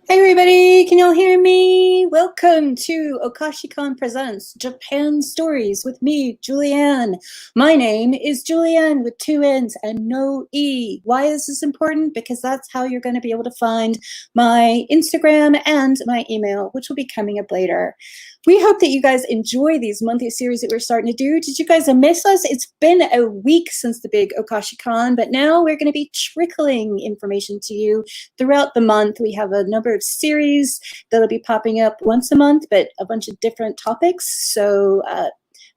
Hey everybody, can y'all hear me? Welcome to Okashicon Presents Japan Stories with me, Julianne. My name is Julianne with two N's and no E. Why is this important? Because that's how you're going to be able to find my Instagram and my email, which will be coming up later. We hope that you guys enjoy these monthly series that we're starting to do. Did you guys miss us? It's been a week since the big Okashicon, but now we're going to be trickling information to you throughout the month. We have a number of series that'll be popping up once a month, but a bunch of different topics. So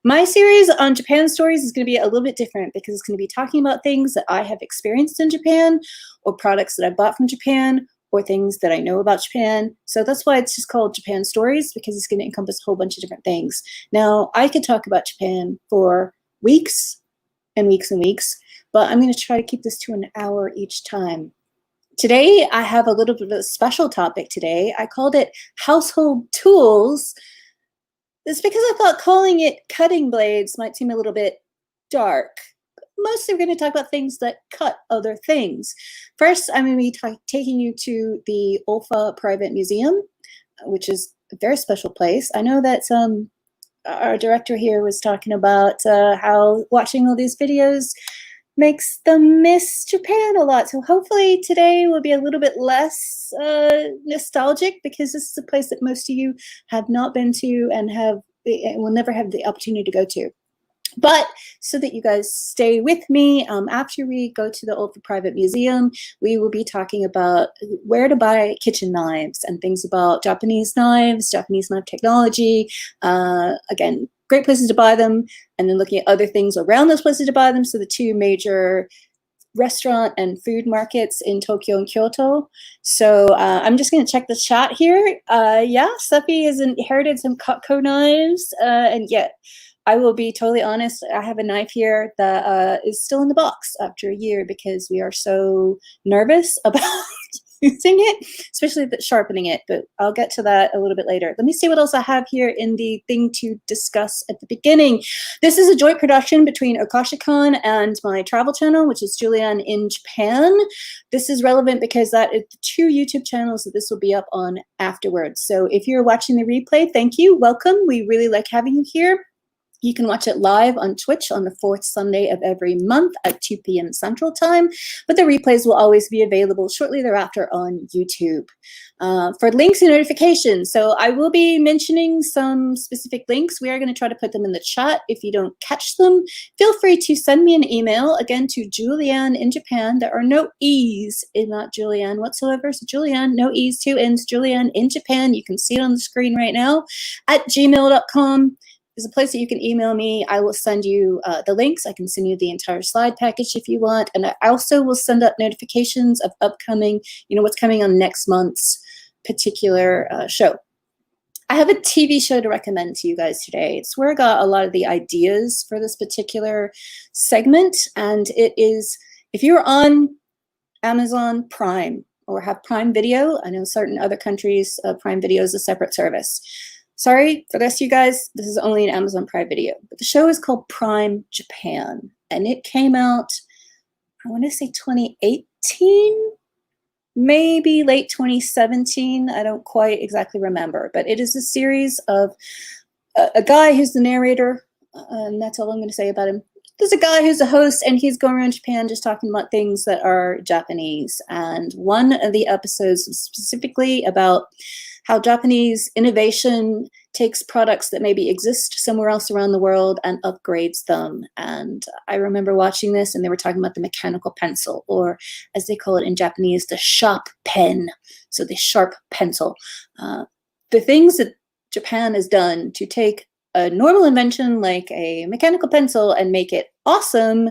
my series on Japan stories is going to be a little bit different because it's going to be talking about things that I have experienced in Japan or products that I bought from Japan or things that I know about Japan. So that's why it's just called Japan Stories, because it's going to encompass a whole bunch of different things. Now, I could talk about Japan for weeks and weeks and weeks, but I'm going to try to keep this to an hour each time. Today, I have a little bit of a special topic today. I called it household tools. It's because I thought calling it cutting blades might seem a little bit dark. Mostly we're going to talk about things that cut other things. First, I'm going to be taking you to the Olfa Private Museum, which is a very special place. I know that our director here was talking about how watching all these videos makes them miss Japan a lot. So hopefully today will be a little bit less nostalgic, because this is a place that most of you have not been to and will never have the opportunity to go to. But so that you guys stay with me, after we go to the Olfa Private Museum, we will be talking about where to buy kitchen knives and things about Japanese knives, Japanese knife technology. Again, great places to buy them, and then looking at other things around those places to buy them. So the two major restaurant and food markets in Tokyo and Kyoto. So I'm just going to check the chat here. Yeah, Seppi has inherited some Cutco knives, and yet I will be totally honest, I have a knife here that is still in the box after a year because we are so nervous about using it, especially sharpening it, but I'll get to that a little bit later. Let me see what else I have here in the thing to discuss at the beginning. This is a joint production between Okashicon and my travel channel, which is Julianne in Japan. This is relevant because that is the two YouTube channels that this will be up on afterwards. So if you're watching the replay, thank you, welcome. We really like having you here. You can watch it live on Twitch on the fourth Sunday of every month at 2 p.m. Central Time, but the replays will always be available shortly thereafter on YouTube. For links and notifications, so I will be mentioning some specific links. We are going to try to put them in the chat. If you don't catch them, feel free to send me an email, again, to Julianne in Japan. There are no E's in that Julianne whatsoever, so Julianne, no E's, two N's, Julianne in Japan. You can see it on the screen right now, at gmail.com. There's a place that you can email me. I will send you the links. I can send you the entire slide package if you want. And I also will send up notifications of upcoming, what's coming on next month's particular show. I have a TV show to recommend to you guys today. It's where I got a lot of the ideas for this particular segment. And it is, if you're on Amazon Prime or have Prime Video, I know certain other countries, Prime Video is a separate service. Sorry, for the rest of you guys, this is only an Amazon Prime Video. But the show is called Prime Japan, and it came out, I want to say 2018, maybe late 2017. I don't quite exactly remember, but it is a series of a guy who's the narrator, and that's all I'm going to say about him. There's a guy who's a host, and he's going around Japan just talking about things that are Japanese. And one of the episodes was specifically about how Japanese innovation takes products that maybe exist somewhere else around the world and upgrades them. And I remember watching this, and they were talking about the mechanical pencil, or as they call it in Japanese, the sharp pen. So the sharp pencil. The things that Japan has done to take a normal invention like a mechanical pencil and make it awesome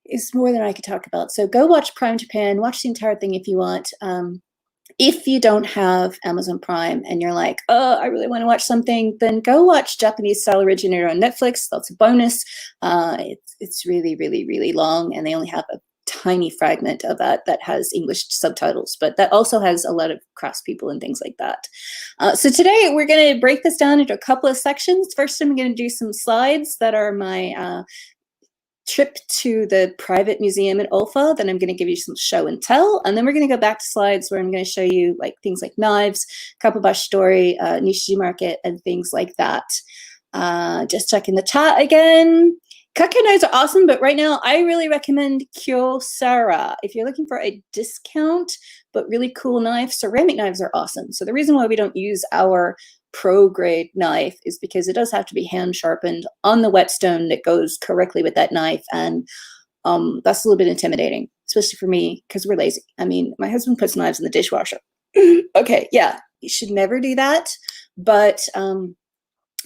is more than I could talk about. So go watch Prime Japan, watch the entire thing if you want. If you don't have Amazon Prime and you're like, oh, I really want to watch something, then go watch Japanese Style Originator on Netflix. That's a bonus. It's really, really, really long, and they only have a tiny fragment of that has English subtitles, but that also has a lot of craftspeople and things like that. So today we're going to break this down into a couple of sections. First, I'm going to do some slides that are my trip to the private museum at Ulfa. Then I'm going to give you some show and tell, and then we're going to go back to slides where I'm going to show you like things like knives, Kapabashi story, Nishiji market, and things like that. Just checking the chat again. Kakyo knives are awesome, but right now I really recommend Kyocera. If you're looking for a discount but really cool knife, ceramic knives are awesome. So the reason why we don't use our pro grade knife is because it does have to be hand sharpened on the whetstone that goes correctly with that knife, and that's a little bit intimidating, especially for me because we're lazy. I mean, my husband puts knives in the dishwasher. Okay, yeah, you should never do that, but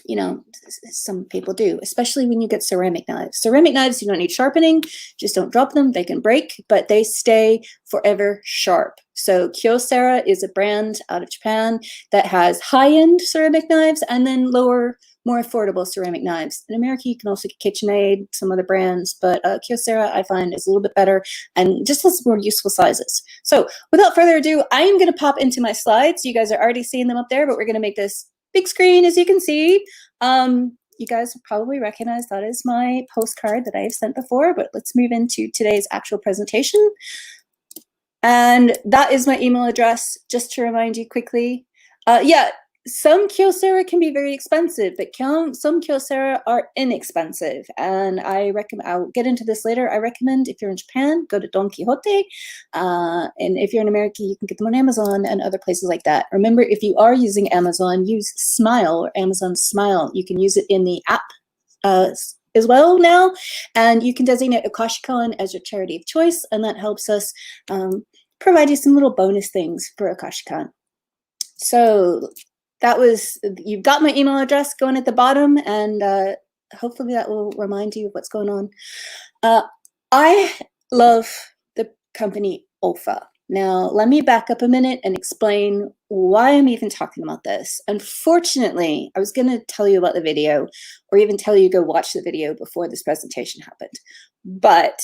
you know, some people do, especially when you get ceramic knives. Ceramic knives, you don't need sharpening, just don't drop them. They can break, but they stay forever sharp. So Kyocera is a brand out of Japan that has high-end ceramic knives and then lower, more affordable ceramic knives. In America, you can also get KitchenAid, some other brands, but Kyocera I find is a little bit better and just has more useful sizes. So without further ado, I am going to pop into my slides. You guys are already seeing them up there, but we're going to make this big screen, as you can see. You guys will probably recognize that is my postcard that I have sent before, but let's move into today's actual presentation. And that is my email address, just to remind you quickly. Yeah, some Kyocera can be very expensive, but some Kyocera are inexpensive. And I recommend, I'll get into this later. I recommend if you're in Japan, go to Don Quixote. And if you're in America, you can get them on Amazon and other places like that. Remember, if you are using Amazon, use Smile or Amazon Smile. You can use it in the app as well now. And you can designate Okashicon as your charity of choice. And that helps us provide you some little bonus things for Okashicon. So that was, you've got my email address going at the bottom, and hopefully that will remind you of what's going on. I love the company Ulfa. Now, let me back up a minute and explain why I'm even talking about this. Unfortunately, I was going to tell you about the video, or even tell you to go watch the video before this presentation happened, but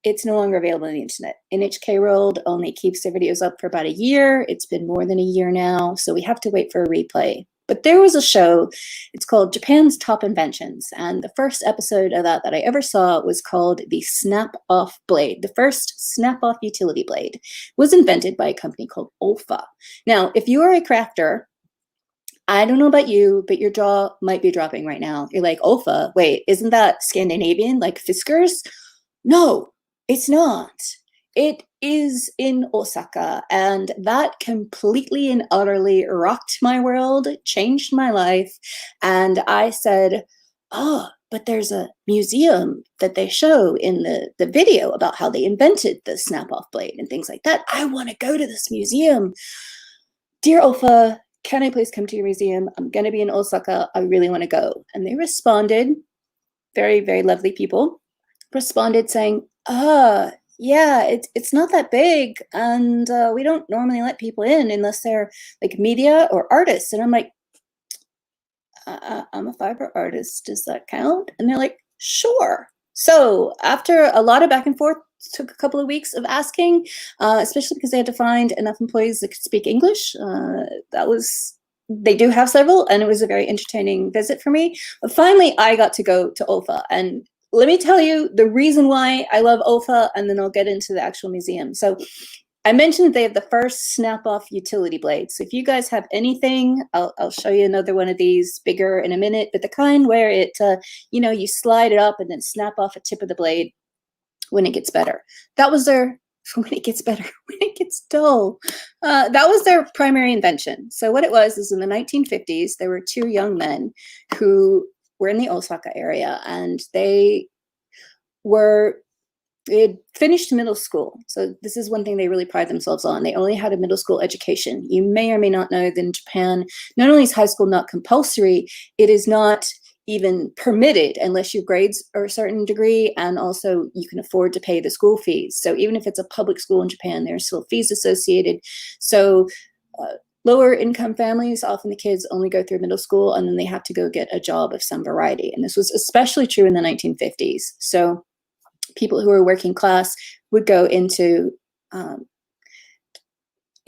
it's no longer available on the internet. NHK World only keeps their videos up for about a year. It's been more than a year now, so we have to wait for a replay. But there was a show, it's called Japan's Top Inventions, and the first episode of that I ever saw was called the Snap-Off Blade. The first snap-off utility blade was invented by a company called Ulfa. Now, if you are a crafter, I don't know about you, but your jaw might be dropping right now. You're like, Ulfa, wait, isn't that Scandinavian, like Fiskars? No. It's not. It is in Osaka, and that completely and utterly rocked my world, changed my life, and I said, oh, but there's a museum that they show in the video about how they invented the snap-off blade and things like that. I want to go to this museum. Dear Ulfa, can I please come to your museum? I'm going to be in Osaka. I really want to go. And they responded, very, very lovely people, responded saying, yeah, it's not that big, and we don't normally let people in unless they're like media or artists. And I'm like, I'm a fiber artist, does that count? And they're like, sure. So after a lot of back and forth, took a couple of weeks of asking, especially because they had to find enough employees that could speak English. They do have several, and it was a very entertaining visit for me. But finally, I got to go to Ulfa, and let me tell you the reason why I love Ulfa, and then I'll get into the actual museum. So I mentioned they have the first snap-off utility blade. So if you guys have anything, I'll show you another one of these bigger in a minute, but the kind where it, you know, you slide it up and then snap off a tip of the blade when it gets better. That was their, when it gets better, when it gets dull. That was their primary invention. So what it was is in the 1950s, there were two young men who were in the Osaka area, and they had finished middle school. So this is one thing they really pride themselves on. They only had a middle school education. You may or may not know that in Japan, not only is high school not compulsory, it is not even permitted unless your grades are a certain degree, and also you can afford to pay the school fees. So even if it's a public school in Japan, there are still fees associated. So lower income families, often the kids only go through middle school and then they have to go get a job of some variety. And this was especially true in the 1950s. So people who were working class would go into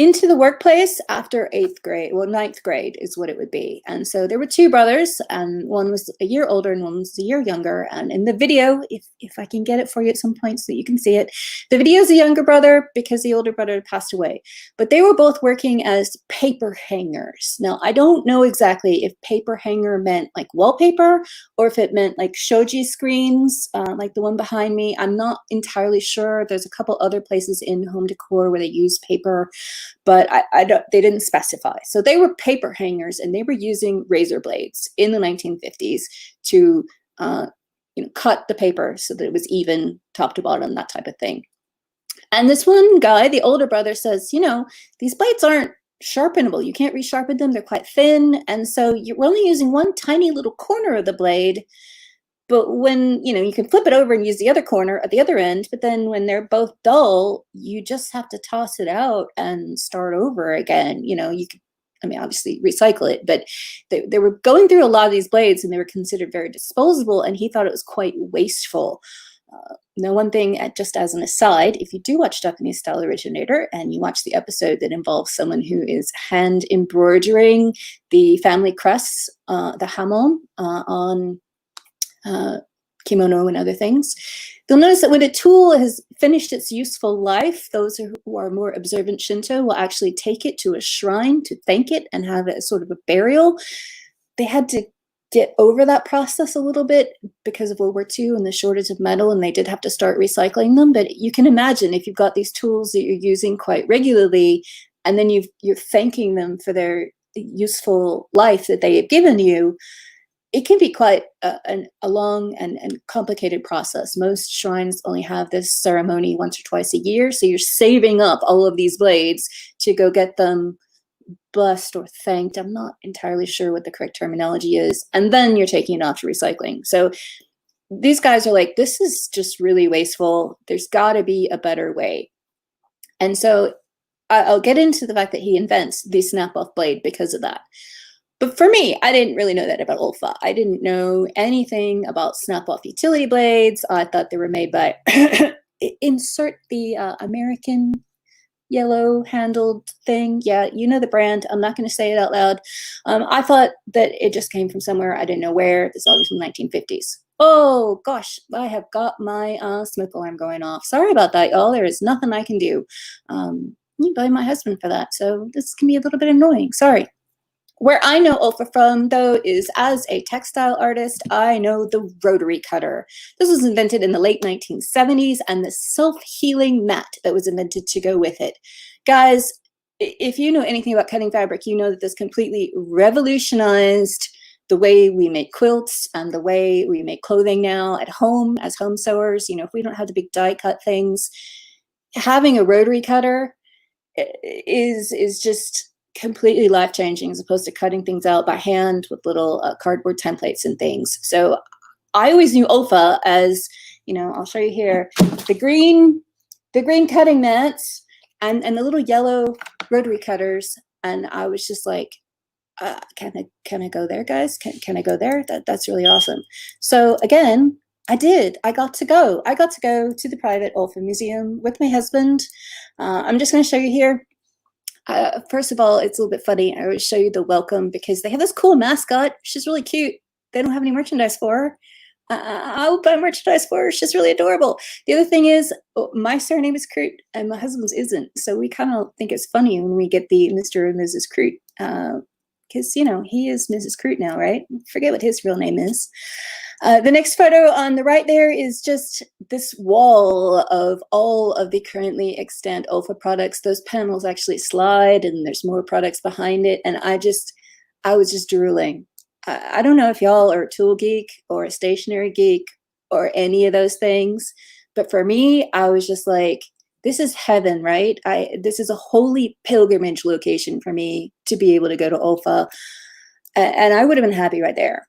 into the workplace after 8th grade, well, 9th grade is what it would be. And so there were two brothers, and one was a year older and one was a year younger. And in the video, if I can get it for you at some point so that you can see it, the video is the younger brother because the older brother had passed away. But they were both working as paper hangers. Now, I don't know exactly if paper hanger meant like wallpaper or if it meant like shoji screens, like the one behind me. I'm not entirely sure. There's a couple other places in home decor where they use paper, but they didn't specify. So they were paper hangers, and they were using razor blades in the 1950s to cut the paper so that it was even top to bottom, that type of thing. And this one guy, the older brother, says, these blades aren't sharpenable. You can't resharpen them. They're quite thin. And so you're only using one tiny little corner of the blade. But when, you can flip it over and use the other corner at the other end, but then when they're both dull, you just have to toss it out and start over again. You could, obviously recycle it, but they were going through a lot of these blades and they were considered very disposable, and he thought it was quite wasteful. Now, one thing, just as an aside, if you do watch Japanese Style Originator and you watch the episode that involves someone who is hand embroidering the family crests, the hamon, on kimono and other things, you'll notice that when a tool has finished its useful life, those who are more observant Shinto will actually take it to a shrine to thank it and have it as sort of a burial. They had to get over that process a little bit because of World War II and the shortage of metal, and they did have to start recycling them. But you can imagine if you've got these tools that you're using quite regularly, and then you're thanking them for their useful life that they have given you, it can be quite a long and complicated process. Most shrines only have this ceremony once or twice a year, so you're saving up all of these blades to go get them blessed or thanked. I'm not entirely sure what the correct terminology is. And then you're taking it off to recycling. So these guys are like, this is just really wasteful. There's got to be a better way. And so I'll get into the fact that he invents the snap-off blade because of that. But for me, I didn't really know that about Olfa. I didn't know anything about snap-off utility blades. I thought they were made by, insert the American yellow-handled thing. Yeah, you know the brand. I'm not going to say it out loud. I thought that it just came from somewhere. I didn't know where. This is obviously from the 1950s. Oh, gosh, I have got my smoke alarm going off. Sorry about that, y'all. There is nothing I can do. You blame my husband for that, so this can be a little bit annoying. Sorry. Where I know Olfa from, though, is as a textile artist, I know the rotary cutter. This was invented in the late 1970s, and the self-healing mat that was invented to go with it. Guys, if you know anything about cutting fabric, you know that this completely revolutionized the way we make quilts and the way we make clothing now at home as home sewers. If we don't have the big die cut things, having a rotary cutter is just completely life-changing as opposed to cutting things out by hand with little cardboard templates and things. So I always knew Olfa as, I'll show you here, the green cutting mats and the little yellow rotary cutters. And I was just like, can I go there, guys? Can I go there? That's really awesome. So again, I did. I got to go to the private Olfa Museum with my husband. I'm just going to show you here. First of all, it's a little bit funny. I would show you the welcome because they have this cool mascot. She's really cute. They don't have any merchandise for her. I will buy merchandise for her. She's really adorable. The other thing is, my surname is Crute and my husband's isn't. So we kind of think it's funny when we get the Mr. and Mrs. Crute because, he is Mrs. Crute now, right? Forget what his real name is. The next photo on the right there is just this wall of all of the currently extant Olfa products. Those panels actually slide and there's more products behind it. And I was just drooling. I don't know if y'all are a tool geek or a stationary geek or any of those things, but for me, I was just like, this is heaven, right? This is a holy pilgrimage location for me to be able to go to Olfa. And I would have been happy right there.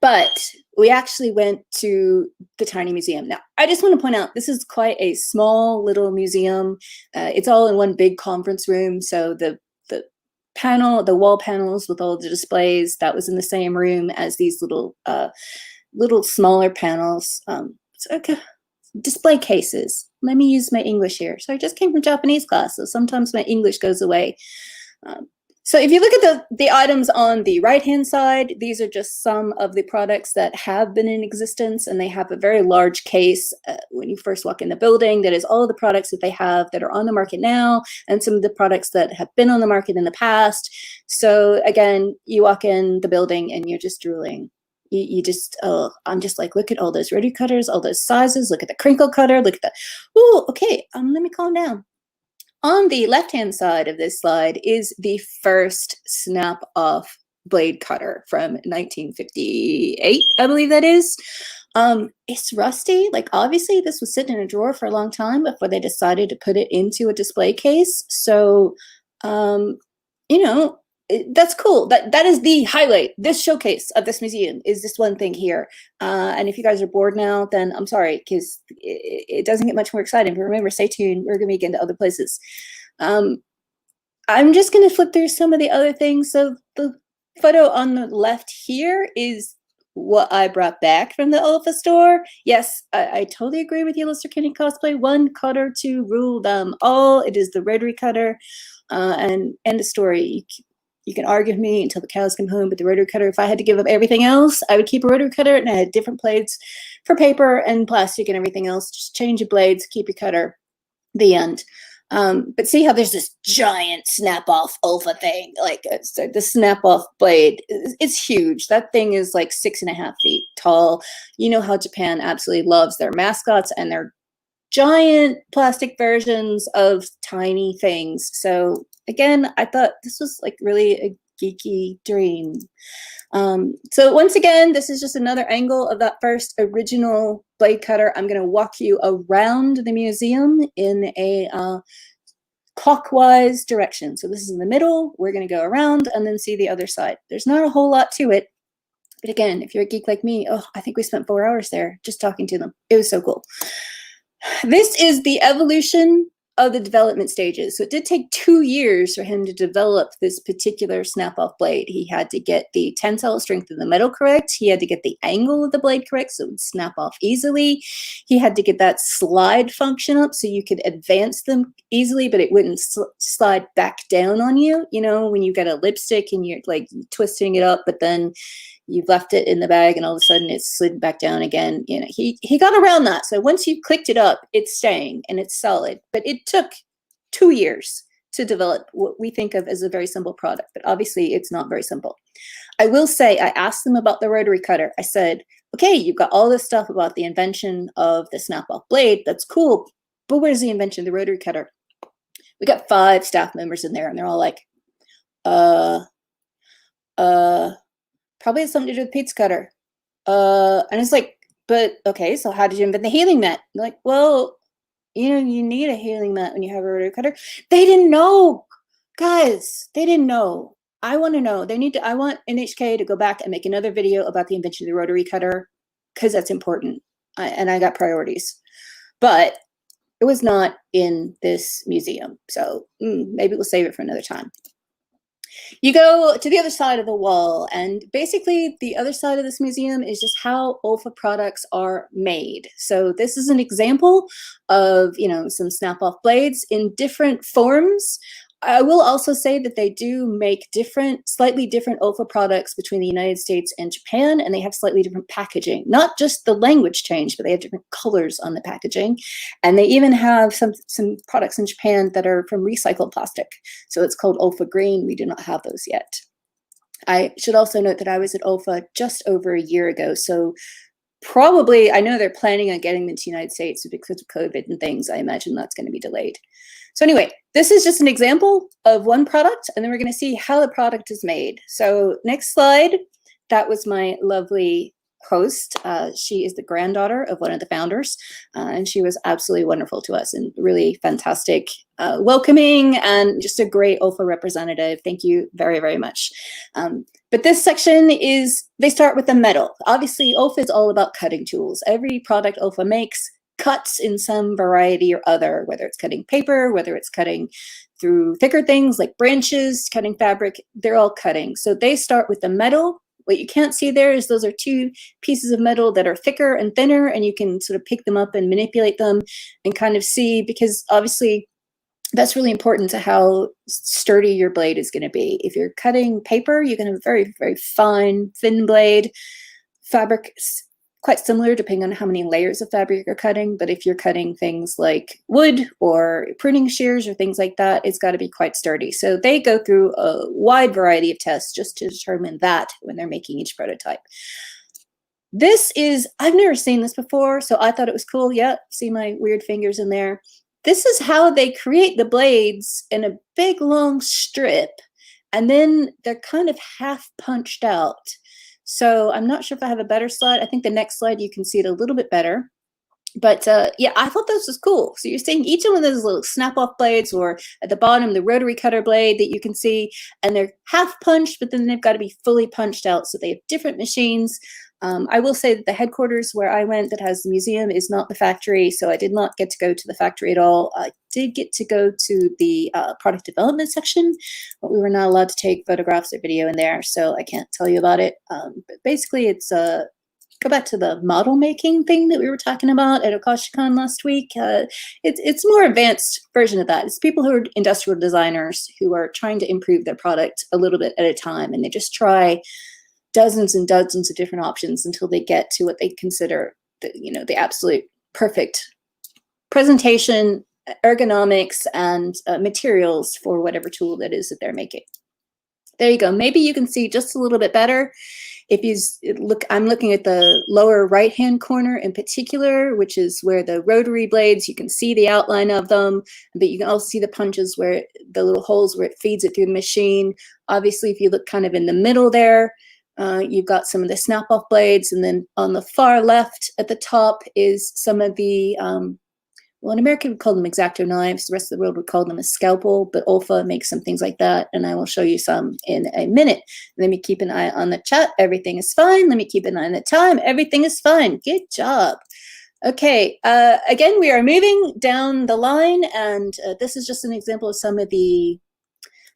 But we actually went to the tiny museum. Now, I just want to point out, this is quite a small little museum. It's all in one big conference room. So the wall panels with all the displays, that was in the same room as these little smaller panels. So, okay, display cases. Let me use my English here. So I just came from Japanese class, so sometimes my English goes away. So if you look at the items on the right-hand side, these are just some of the products that have been in existence, and they have a very large case when you first walk in the building. That is all the products that they have that are on the market now, and some of the products that have been on the market in the past. So again, you walk in the building and you're just drooling. You just, oh, I'm just like, look at all those rotary cutters, all those sizes, look at the crinkle cutter, look at the, oh, okay, let me calm down. On the left-hand side of this slide is the first snap-off blade cutter from 1958, I believe that is. It's rusty. Like, obviously, this was sitting in a drawer for a long time before they decided to put it into a display case. So, you know, that's cool. That is the highlight. This showcase of this museum is this one thing here. And if you guys are bored now, then I'm sorry, because it doesn't get much more exciting. But remember, stay tuned. We're going to be getting to other places. I'm just going to flip through some of the other things. So the photo on the left here is what I brought back from the Olfa store. Yes, I totally agree with you, Lister Kenny Cosplay. One cutter to rule them all. It is the rotary cutter. And end of story. You can argue with me until the cows come home, but the rotary cutter, if I had to give up everything else, I would keep a rotary cutter, and I had different blades for paper and plastic and everything else. Just change your blades, keep your cutter, the end. But see how there's this giant snap-off Olfa thing, like the snap-off blade, it's huge. That thing is like 6.5 feet tall. You know how Japan absolutely loves their mascots and their giant plastic versions of tiny things. So again, I thought this was like really a geeky dream. So once again, this is just another angle of that first original blade cutter. I'm going to walk you around the museum in a clockwise direction. So this is in the middle. We're going to go around and then see the other side. There's not a whole lot to it. But again, if you're a geek like me, oh, I think we spent 4 hours there just talking to them. It was so cool. This is the evolution of the development stages. So it did take 2 years for him to develop this particular snap-off blade. He had to get the tensile strength of the metal correct. He had to get the angle of the blade correct so it would snap off easily. He had to get that slide function up so you could advance them easily, but it wouldn't slide back down on you. You know, when you get a lipstick and you're like twisting it up, but then you've left it in the bag and all of a sudden it's slid back down again. You know, he got around that. So once you clicked it up, it's staying and it's solid. But it took 2 years to develop what we think of as a very simple product. But obviously it's not very simple. I will say, I asked them about the rotary cutter. I said, okay, you've got all this stuff about the invention of the snap-off blade. That's cool. But where's the invention of the rotary cutter? We got 5 staff members in there and they're all like, probably has something to do with pizza cutter. And it's like, but okay, so how did you invent the healing mat? I'm like, well, you know, you need a healing mat when you have a rotary cutter. They didn't know, guys. They didn't know. I want to know. I want NHK to go back and make another video about the invention of the rotary cutter because that's important. And I got priorities. But it was not in this museum. So maybe we'll save it for another time. You go to the other side of the wall, and basically the other side of this museum is just how Olfa products are made. So this is an example of, you know, some snap-off blades in different forms. I will also say that they do make slightly different Olfa products between the United States and Japan, and they have slightly different packaging. Not just the language change, but they have different colors on the packaging. And they even have some products in Japan that are from recycled plastic. So it's called Olfa Green. We do not have those yet. I should also note that I was at Olfa just over a year ago, so probably, I know they're planning on getting them to the United States because of COVID and things. I imagine that's going to be delayed. So anyway, this is just an example of one product, and then we're going to see how the product is made. So next slide, that was my lovely host. She is the granddaughter of one of the founders, and she was absolutely wonderful to us and really fantastic, welcoming, and just a great Olfa representative. Thank you very, very much. But this section is, they start with the metal. Obviously, Olfa is all about cutting tools. Every product Olfa makes cuts in some variety or other, whether it's cutting paper, whether it's cutting through thicker things like branches, cutting fabric, they're all cutting. So they start with the metal, What you can't see there is those are two pieces of metal that are thicker and thinner, and you can sort of pick them up and manipulate them and kind of see, because obviously that's really important to how sturdy your blade is going to be. If you're cutting paper, you're going to have a very, very fine, thin blade. Fabric is quite similar depending on how many layers of fabric you're cutting. But if you're cutting things like wood or pruning shears or things like that, it's got to be quite sturdy. So they go through a wide variety of tests just to determine that when they're making each prototype. This is, I've never seen this before, so I thought it was cool. Yeah, see my weird fingers in there. This is how they create the blades in a big long strip, and then they're kind of half punched out. So I'm not sure if I have a better slide. I think the next slide you can see it a little bit better. But yeah, I thought this was cool. So you're seeing each one of those little snap-off blades, or at the bottom, the rotary cutter blade that you can see, and they're half punched, but then they've got to be fully punched out. So they have different machines. I will say that the headquarters where I went that has the museum is not the factory, so I did not get to go to the factory at all. I did get to go to the product development section, but we were not allowed to take photographs or video in there, so I can't tell you about it. But basically, it's go back to the model making thing that we were talking about at Okashicon last week. It's a more advanced version of that. It's people who are industrial designers who are trying to improve their product a little bit at a time, and they just try dozens and dozens of different options until they get to what they consider the absolute perfect presentation, ergonomics, and materials for whatever tool that is that they're making. There you go. Maybe you can see just a little bit better. If you look, I'm looking at the lower right-hand corner in particular, which is where the rotary blades, you can see the outline of them, but you can also see the punches where the little holes where it feeds it through the machine. Obviously, if you look kind of in the middle there, you've got some of the snap-off blades, and then on the far left at the top is some of the, well, in America we call them X-Acto knives. The rest of the world would call them a scalpel, but Olfa makes some things like that, and I will show you some in a minute. Let me keep an eye on the chat. Everything is fine. Let me keep an eye on the time. Everything is fine. Good job. Okay, again, we are moving down the line, and this is just an example of some of the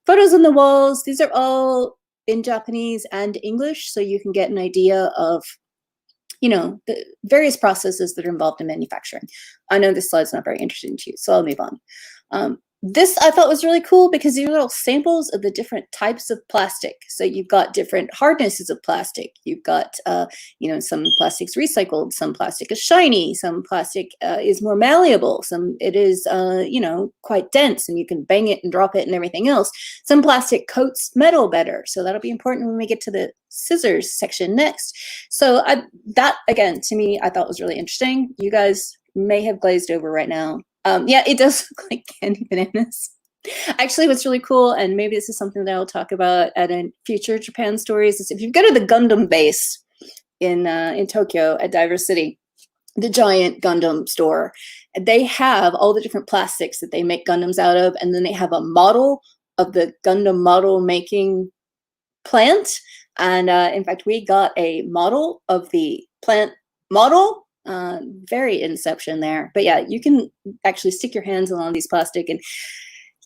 photos on the walls. These are all in Japanese and English, so you can get an idea of, the various processes that are involved in manufacturing. I know this slide's not very interesting to you, so I'll move on. This I thought was really cool because these are all samples of the different types of plastic. So you've got different hardnesses of plastic. You've got, some plastic's recycled, some plastic is shiny, some plastic is more malleable, some it is, quite dense and you can bang it and drop it and everything else. Some plastic coats metal better. So that'll be important when we get to the scissors section next. So that, again, to me, I thought was really interesting. You guys may have glazed over right now. Yeah, it does look like candy bananas. Actually, what's really cool, and maybe this is something that I'll talk about at a future Japan Stories, is if you go to the Gundam base in Tokyo at Diver City, the giant Gundam store, they have all the different plastics that they make Gundams out of, and then they have a model of the Gundam model making plant. And in fact, we got a model of the plant model. Very Inception there. But yeah, you can actually stick your hands along these plastic, and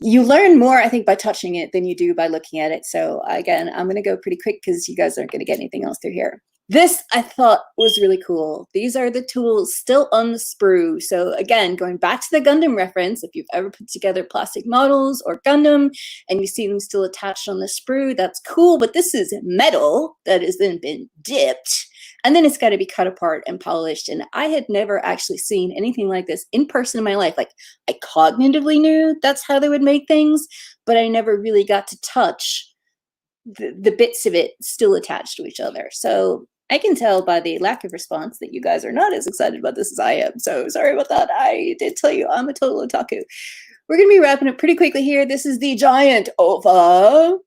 you learn more, I think, by touching it than you do by looking at it. So again, I'm going to go pretty quick because you guys aren't going to get anything else through here. This I thought was really cool. These are the tools still on the sprue. So again, going back to the Gundam reference, if you've ever put together plastic models or Gundam and you see them still attached on the sprue, that's cool. But this is metal that has then been dipped, and then it's got to be cut apart and polished. And I had never actually seen anything like this in person in my life. Like, I cognitively knew that's how they would make things, but I never really got to touch the bits of it still attached to each other. So I can tell by the lack of response that you guys are not as excited about this as I am. So sorry about that. I did tell you I'm a total otaku. We're going to be wrapping up pretty quickly here. This is the giant OVA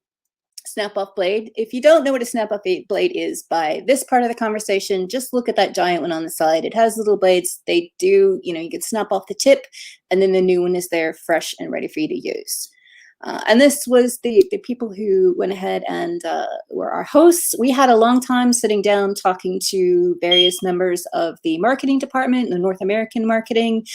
snap-off blade. If you don't know what a snap-off blade is by this part of the conversation, just look at that giant one on the side. It has little blades. They do, you can snap off the tip, and then the new one is there fresh and ready for you to use. And this was the people who went ahead and were our hosts. We had a long time sitting down talking to various members of the marketing department, the North American marketing.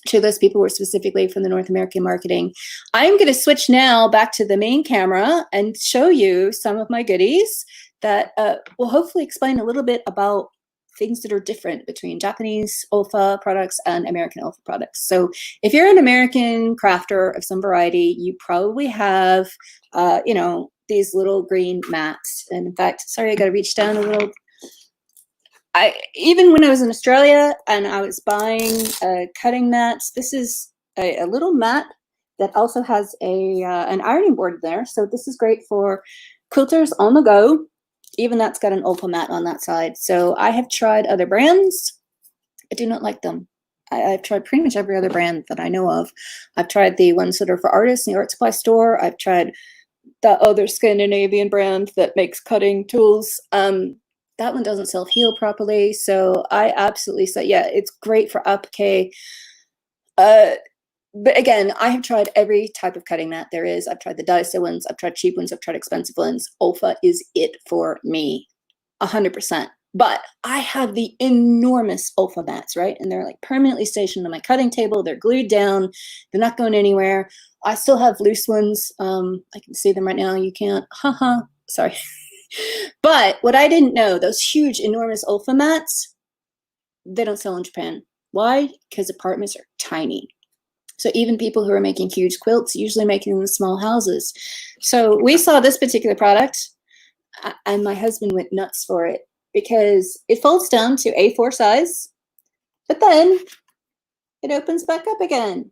Two of those people were specifically from the North American marketing. I'm going to switch now back to the main camera and show you some of my goodies. that will hopefully explain a little bit about things that are different between Japanese OLFA products and American OLFA products. So if you're an American crafter of some variety, you probably have, you know, these little green mats. And in fact, sorry, I got to reach down a little. Even when I was in Australia and I was buying cutting mats, this is a little mat that also has an ironing board there. So this is great for quilters on the go. Even that's got an OLFA mat on that side. So I have tried other brands. I do not like them. I've tried pretty much every other brand that I know of. I've tried the ones that are for artists in the art supply store. I've tried that other Scandinavian brand that makes cutting tools. That one doesn't self-heal properly. So I absolutely say, yeah, it's great for applique. But again, I have tried every type of cutting mat there is. I've tried the Daiso ones, I've tried cheap ones, I've tried expensive ones. OLFA is it for me, 100%. But I have the enormous OLFA mats, right? And they're like permanently stationed on my cutting table. They're glued down. They're not going anywhere. I still have loose ones. I can see them right now. You can't. Haha. Sorry. But what I didn't know, those huge, enormous OLFA mats, they don't sell in Japan. Why? Because apartments are tiny. So even people who are making huge quilts, usually making them in small houses. So we saw this particular product, and my husband went nuts for it because it folds down to A4 size, but then it opens back up again.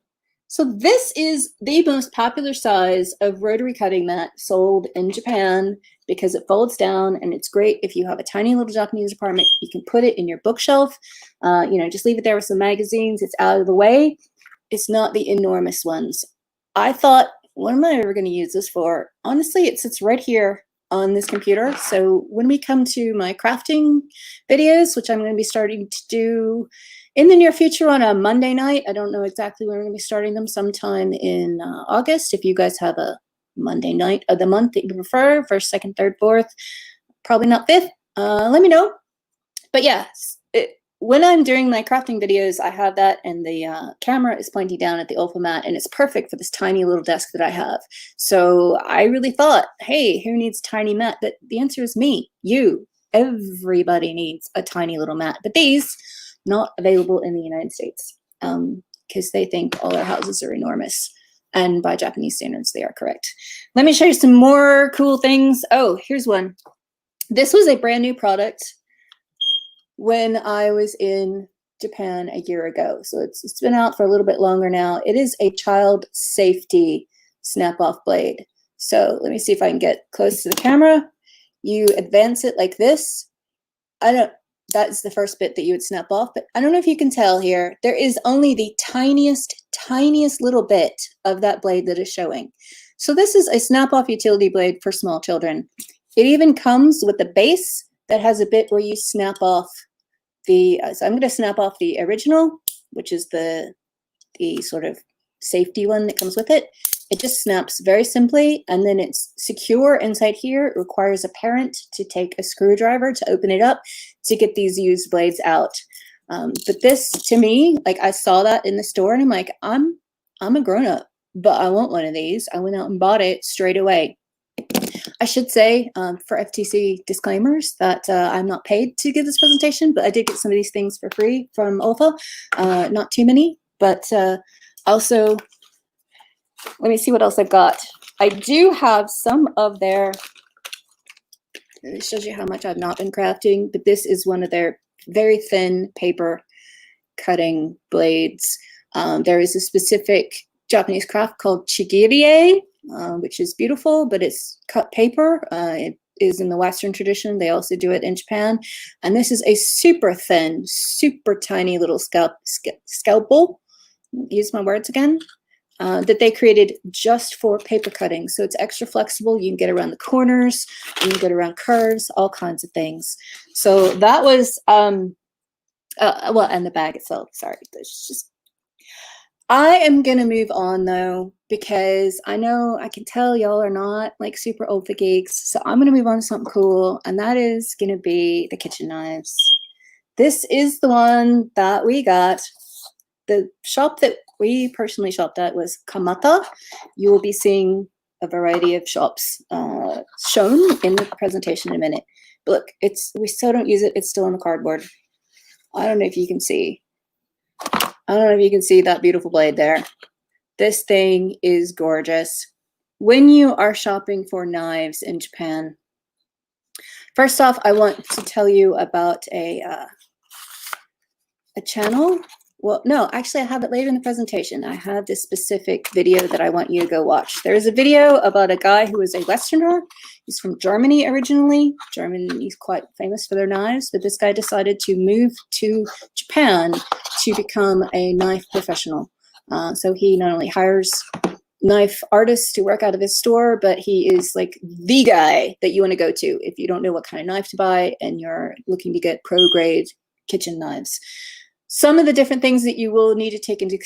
So this is the most popular size of rotary cutting mat sold in Japan because it folds down, and it's great if you have a tiny little Japanese apartment. You can put it in your bookshelf, you know, just leave it there with some magazines. It's out of the way. It's not the enormous ones. I thought, what am I ever going to use this for? Honestly, it sits right here on this computer. So when we come to my crafting videos, which I'm going to be starting to do in the near future on a Monday night, I don't know exactly when we're going to be starting them, sometime in August. If you guys have a Monday night of the month that you prefer, first, second, third, fourth, probably not fifth, let me know. But yeah, when I'm doing my crafting videos, I have that, and the camera is pointing down at the OLFA mat, and it's perfect for this tiny little desk that I have. So I really thought, hey, who needs a tiny mat? But the answer is me, you. Everybody needs a tiny little mat. But these, not available in the United States because they think all our houses are enormous. And by Japanese standards, they are correct. Let me show you some more cool things. Oh, here's one. This was a brand new product when I was in Japan a year ago. So it's been out for a little bit longer now. It is a child safety snap-off blade. So let me see if I can get close to the camera. You advance it like this. That's the first bit that you would snap off, but I don't know if you can tell here, there is only the tiniest little bit of that blade that is showing. So this is a snap-off utility blade for small children. It even comes with a base that has a bit where you snap off the, so I'm going to snap off the original, which is the sort of safety one that comes with it. It just snaps very simply, and then it's secure inside here. It requires a parent to take a screwdriver to open it up to get these used blades out. But this, to me, like I saw that in the store, and I'm like, I'm a grown-up, but I want one of these. I went out and bought it straight away. I should say, for FTC disclaimers, that I'm not paid to give this presentation, but I did get some of these things for free from OLFA. Not too many, but also, let me see what else I've got. I do have some of their, it shows you how much I've not been crafting, but this is one of their very thin paper cutting blades. There is a specific Japanese craft called chigirie, which is beautiful, but it's cut paper. It is in the Western tradition. They also do it in Japan. And this is a super thin, super tiny little scalpel, use my words again, that they created just for paper cutting. So it's extra flexible. You can get around the corners, you can get around curves, all kinds of things. So that was, well, and the bag itself, sorry, there's just, I am going to move on though, because I know I can tell y'all are not like super OLFA geeks. So I'm going to move on to something cool, and that is going to be the kitchen knives. This is the one that we got. The shop that we personally shopped at was Kamata. You will be seeing a variety of shops shown in the presentation in a minute. Look, we still don't use it. It's still on the cardboard. I don't know if you can see. I don't know if you can see that beautiful blade there. This thing is gorgeous. When you are shopping for knives in Japan, first off, I want to tell you about a channel. Well, no, actually, I have it later in the presentation. I have this specific video that I want you to go watch. There's a video about a guy who is a Westerner. He's from Germany originally. Germany's quite famous for their knives, but this guy decided to move to Japan to become a knife professional. So he not only hires knife artists to work out of his store, but he is like the guy that you want to go to if you don't know what kind of knife to buy and you're looking to get pro-grade kitchen knives. Some of the different things that you will need to take into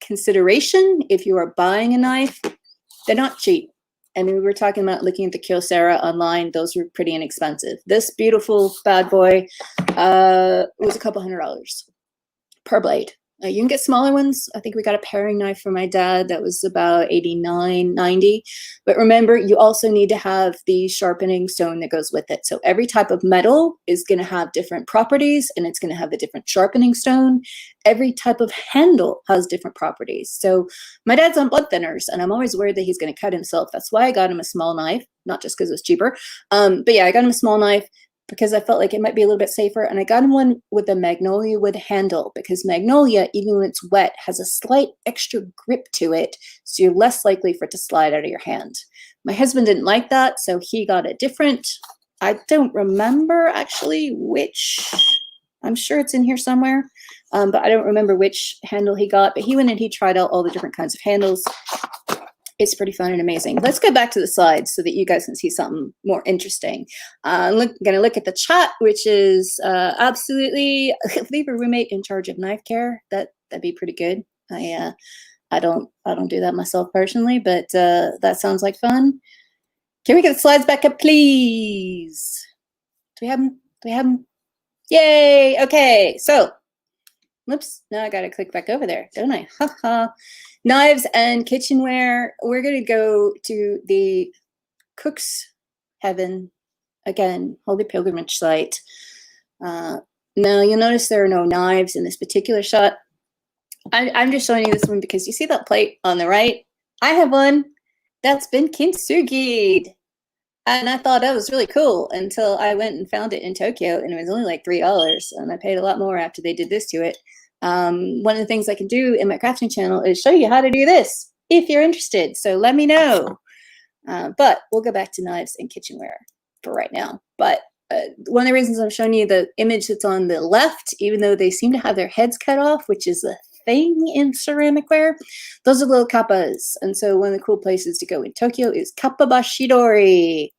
consideration if you are buying a knife, they're not cheap. And we were talking about looking at the Kyocera online. Those were pretty inexpensive. This beautiful bad boy was a couple $100 per blade. You can get smaller ones. I think we got a paring knife for my dad that was about $89, $90. But remember, you also need to have the sharpening stone that goes with it. So every type of metal is going to have different properties, and it's going to have a different sharpening stone. Every type of handle has different properties. So my dad's on blood thinners, and I'm always worried that he's going to cut himself. That's why I got him a small knife, not just because it was cheaper. But yeah, I got him a small knife because I felt like it might be a little bit safer. And I got him one with a magnolia wood handle, because magnolia, even when it's wet, has a slight extra grip to it. So you're less likely for it to slide out of your hand. My husband didn't like that, so he got a different, I don't remember actually which, I'm sure it's in here somewhere, but I don't remember which handle he got. But he went and he tried out all the different kinds of handles. It's pretty fun and amazing. Let's go back to the slides so that you guys can see something more interesting. I'm going to look at the chat, which is absolutely leave a roommate in charge of knife care. That'd be pretty good. I don't do that myself personally, but that sounds like fun. Can we get the slides back up, please? Do we have them? Do we have them? Yay! Okay, so whoops, now I got to click back over there, don't I? Haha. Knives and kitchenware. We're going to go to the Cook's Heaven, again, holy pilgrimage site. Now you'll notice there are no knives in this particular shot. I'm just showing you this one because you see that plate on the right? I have one that's been kintsugi'd. And I thought that was really cool until I went and found it in Tokyo, and it was only like $3, and I paid a lot more after they did this to it. One of the things I can do in my crafting channel is show you how to do this if you're interested. So let me know. But we'll go back to knives and kitchenware for right now. But one of the reasons I'm showing you the image that's on the left, even though they seem to have their heads cut off, which is a thing in ceramicware, those are little kappas. And so one of the cool places to go in Tokyo is Kappabashidori.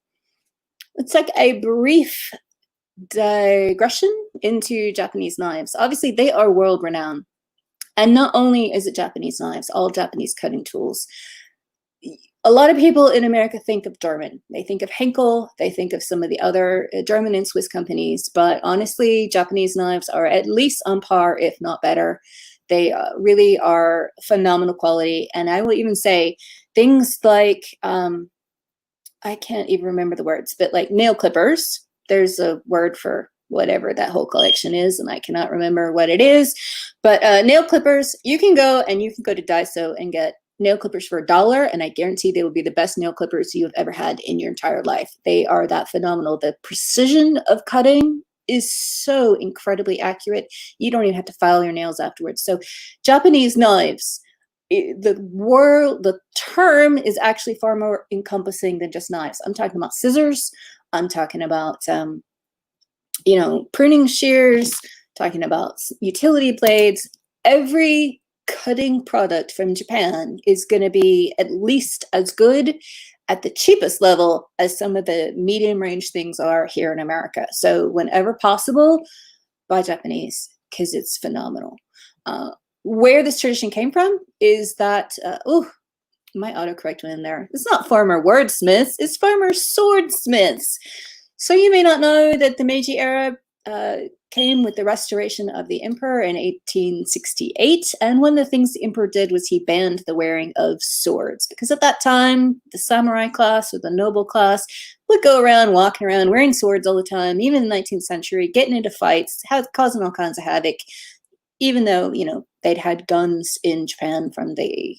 It's like a brief digression into Japanese knives. Obviously, they are world renowned. And not only is it Japanese knives, all Japanese cutting tools. A lot of people in America think of German. They think of Henkel. They think of some of the other German and Swiss companies. But honestly, Japanese knives are at least on par, if not better. They really are phenomenal quality. And I will even say things like, I can't even remember the words, but like nail clippers. There's a word for whatever that whole collection is, and I cannot remember what it is. But nail clippers, you can go to Daiso and get nail clippers for $1, and I guarantee they will be the best nail clippers you've ever had in your entire life. They are that phenomenal. The precision of cutting is so incredibly accurate. You don't even have to file your nails afterwards. So Japanese knives, the term is actually far more encompassing than just knives. I'm talking about scissors. I'm talking about, pruning shears, talking about utility blades. Every cutting product from Japan is going to be at least as good at the cheapest level as some of the medium range things are here in America. So whenever possible, buy Japanese because it's phenomenal. Where this tradition came from is that, my autocorrect went in there. It's not farmer wordsmiths, it's farmer swordsmiths. So you may not know that the Meiji era came with the restoration of the emperor in 1868. And one of the things the emperor did was he banned the wearing of swords, because at that time, the samurai class or the noble class would go around, walking around, wearing swords all the time, even in the 19th century, getting into fights, causing all kinds of havoc, even though, you know, they'd had guns in Japan from the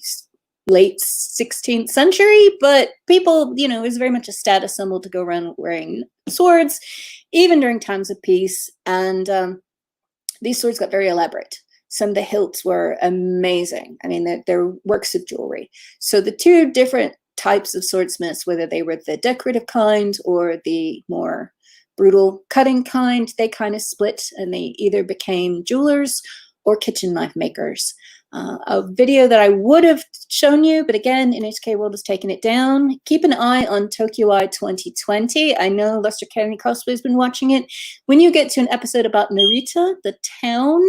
late 16th century, but people, you know, it was very much a status symbol to go around wearing swords, even during times of peace. And these swords got very elaborate. Some of the hilts were amazing. I mean, they're works of jewelry. So the two different types of swordsmiths, whether they were the decorative kind or the more brutal cutting kind, they kind of split, and they either became jewelers or kitchen knife makers. A video that I would have shown you, but again, NHK World has taken it down. Keep an eye on Tokyo Eye 2020. I know Lester County Cosplay has been watching it. When you get to an episode about Narita, the town,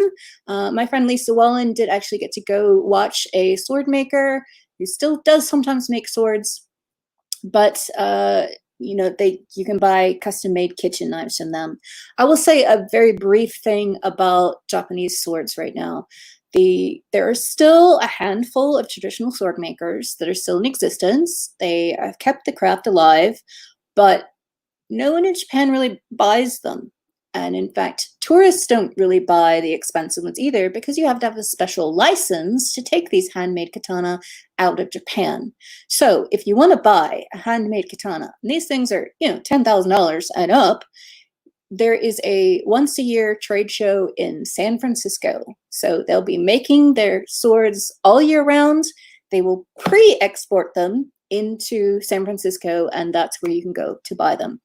my friend Lisa Wallen did actually get to go watch a sword maker who still does sometimes make swords, but you know, you can buy custom-made kitchen knives from them. I will say a very brief thing about Japanese swords right now. There are still a handful of traditional sword makers that are still in existence. They have kept the craft alive, but no one in Japan really buys them. And in fact, tourists don't really buy the expensive ones either, because you have to have a special license to take these handmade katana out of Japan. So if you want to buy a handmade katana, and these things are, you know, $10,000 and up, there is a once-a-year trade show in San Francisco. So they'll be making their swords all year round. They will pre-export them into San Francisco, and that's where you can go to buy them.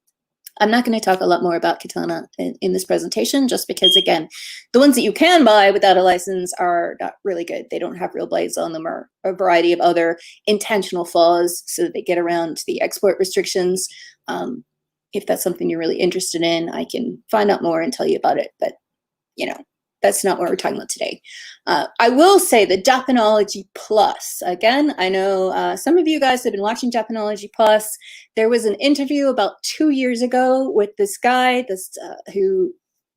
I'm not going to talk a lot more about katana in this presentation, just because, again, the ones that you can buy without a license are not really good. They don't have real blades on them, or a variety of other intentional flaws, so that they get around the export restrictions. If that's something you're really interested in, I can find out more and tell you about it. But, you know, that's not what we're talking about today. I will say the Japanology Plus. Again, I know some of you guys have been watching Japanology Plus. There was an interview about 2 years ago with this guy who,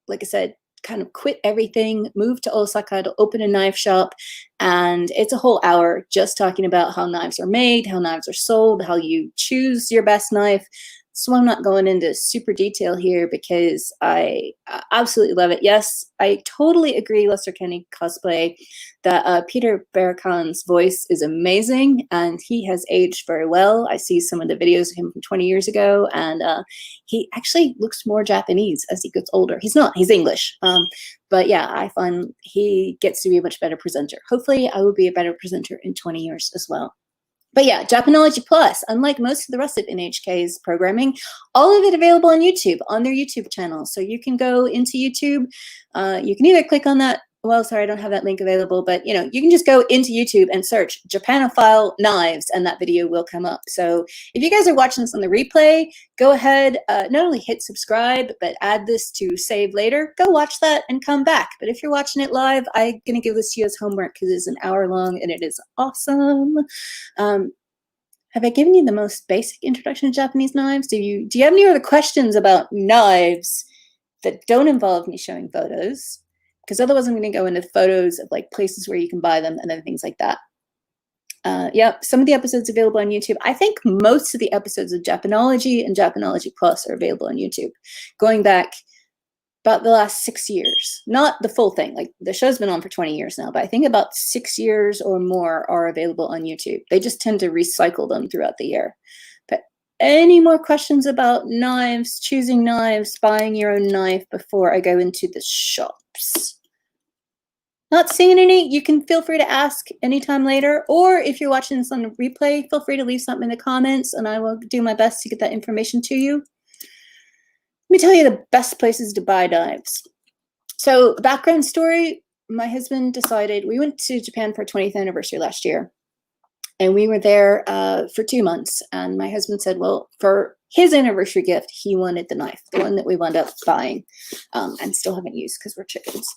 like I said, kind of quit everything, moved to Osaka to open a knife shop. And it's a whole hour just talking about how knives are made, how knives are sold, how you choose your best knife. So I'm not going into super detail here, because I absolutely love it. Yes, I totally agree, Lester County Cosplay, that Peter Barakon's voice is amazing, and he has aged very well. I see some of the videos of him from 20 years ago, and he actually looks more Japanese as he gets older. He's not, he's English. But yeah, I find he gets to be a much better presenter. Hopefully I will be a better presenter in 20 years as well. But yeah, Japanology Plus, unlike most of the rest of NHK's programming, all of it available on YouTube, on their YouTube channel. So you can go into YouTube. You can either click on that. Well, sorry, I don't have that link available, but you know, you can just go into YouTube and search Japanophile knives, and that video will come up. So if you guys are watching this on the replay, go ahead, not only hit subscribe, but add this to save later. Go watch that and come back. But if you're watching it live, I'm gonna give this to you as homework, because it's an hour long and it is awesome. Have I given you the most basic introduction to Japanese knives? Do you have any other questions about knives that don't involve me showing photos? Because otherwise I'm going to go into photos of like places where you can buy them and then things like that. Yeah, some of the episodes available on YouTube. I think most of the episodes of Japanology and Japanology Plus are available on YouTube, going back about the last 6 years. Not the full thing, like the show's been on for 20 years now, but I think about 6 years or more are available on YouTube. They just tend to recycle them throughout the year. But any more questions about knives, choosing knives, buying your own knife before I go into the shops? Not seeing any, you can feel free to ask anytime later, or if you're watching this on the replay, feel free to leave something in the comments and I will do my best to get that information to you. Let me tell you the best places to buy knives. So background story, my husband decided, we went to Japan for our 20th anniversary last year, and we were there for 2 months. And my husband said, well, for his anniversary gift, he wanted the knife, the one that we wound up buying and still haven't used because we're chickens.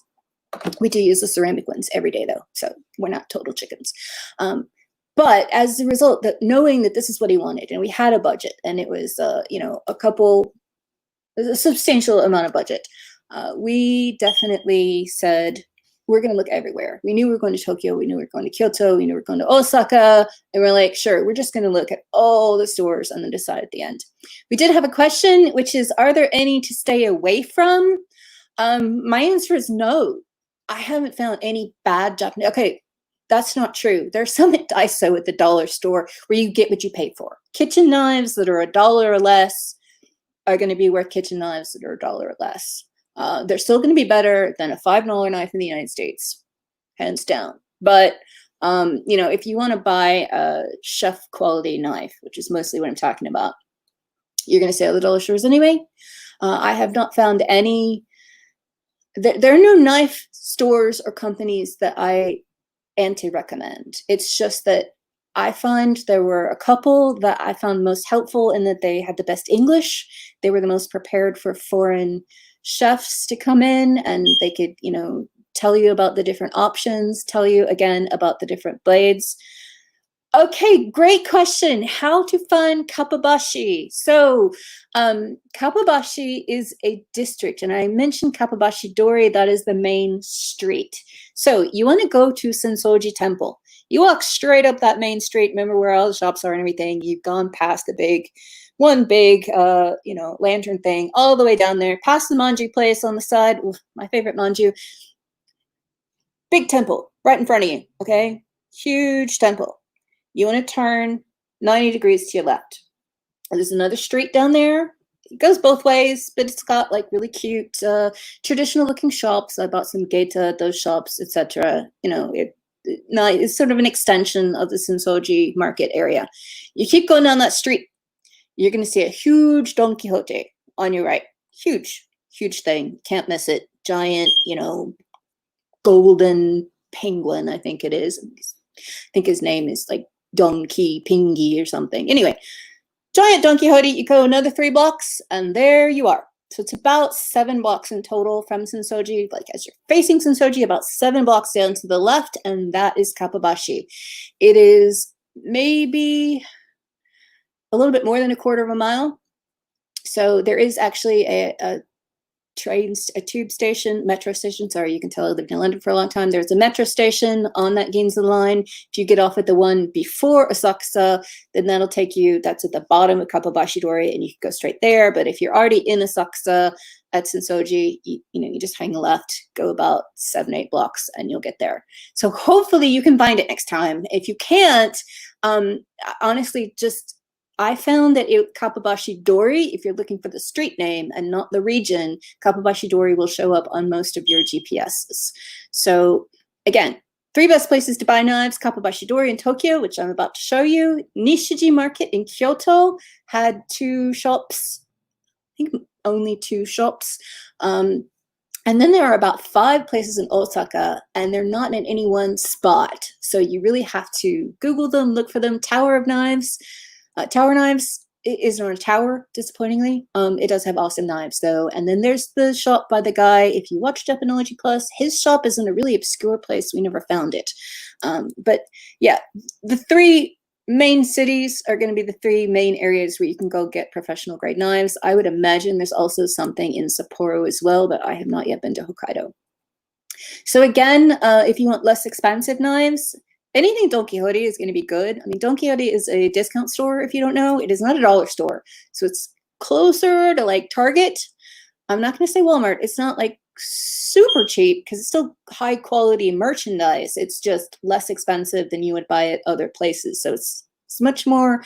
We do use the ceramic ones every day though, so we're not total chickens. But as a result, that knowing that this is what he wanted, and we had a budget, and it was you know, a substantial amount of budget, we definitely said, we're going to look everywhere. We knew we were going to Tokyo. We knew we were going to Kyoto. We knew we were going to Osaka. And we're like, sure, we're just going to look at all the stores and then decide at the end. We did have a question, which is, are there any to stay away from? My answer is no. I haven't found any bad Japanese. Okay, that's not true. There's some at Daiso at the dollar store where you get what you pay for. Kitchen knives that are $1 or less are going to be worth kitchen knives that are $1 or less. They're still going to be better than a $5 knife in the United States, hands down. But you know, if you want to buy a chef quality knife, which is mostly what I'm talking about, you're going to stay at the dollar stores anyway. I have not found any. There are no knife stores or companies that I anti-recommend. It's just that I find there were a couple that I found most helpful in that they had the best English. They were the most prepared for foreign chefs to come in, and they could, you know, tell you about the different options, tell you again about the different blades. Okay, great question. How to find Kappabashi. So Kappabashi is a district, and I mentioned Kappabashi Dori, that is the main street. So you want to go to Sensoji Temple. You walk straight up that main street. Remember where all the shops are and everything. You've gone past the one big, you know, lantern thing all the way down there, past the manju place on the side. Ooh, my favorite manju. Big temple right in front of you, okay? Huge temple. You want to turn 90 degrees to your left. And there's another street down there. It goes both ways, but it's got like really cute, traditional looking shops. I bought some geita at those shops, etc. You know, it's sort of an extension of the Sensoji market area. You keep going down that street, you're going to see a huge Don Quixote on your right. Huge, huge thing. Can't miss it. Giant, you know, golden penguin, I think it is. I think his name is like Donkey Pingy or something. Anyway, giant Don Quixote. You go another 3 blocks, and there you are. So it's about 7 blocks in total from Sensoji. Like as you're facing Sensoji, about 7 blocks down to the left, and that is Kappabashi. It is maybe a little bit more than a quarter of a mile. So there is actually a tube station, metro station. Sorry, you can tell I lived in London for a long time. There's a metro station on that Ginza line. If you get off at the one before Asakusa, then that'll take you, that's at the bottom of Kappabashi Dori, and you can go straight there. But if you're already in Asakusa at Sensoji, you know, you just hang a left, go about 7-8 blocks, and you'll get there. So hopefully you can find it next time. If you can't, honestly, I found that Kappabashi Dori, if you're looking for the street name and not the region, Kappabashi Dori will show up on most of your GPSs. So again, 3 best places to buy knives: Kappabashi Dori in Tokyo, which I'm about to show you. Nishiji Market in Kyoto had 2 shops, I think only 2 shops. And then there are about 5 places in Osaka, and they're not in any one spot. So you really have to Google them, look for them. Tower of Knives. Tower Knives is not a tower, disappointingly. It does have awesome knives, though. And then there's the shop by the guy. If you watch Japanology Plus, his shop is in a really obscure place. We never found it. But yeah, the 3 main cities are going to be the 3 main areas where you can go get professional grade knives. I would imagine there's also something in Sapporo as well, but I have not yet been to Hokkaido. So again, if you want less expensive knives, anything Don Quixote is going to be good. I mean, Don Quixote is a discount store, if you don't know. It is not a dollar store. So it's closer to like Target. I'm not going to say Walmart. It's not like super cheap because it's still high quality merchandise. It's just less expensive than you would buy at other places. So it's much more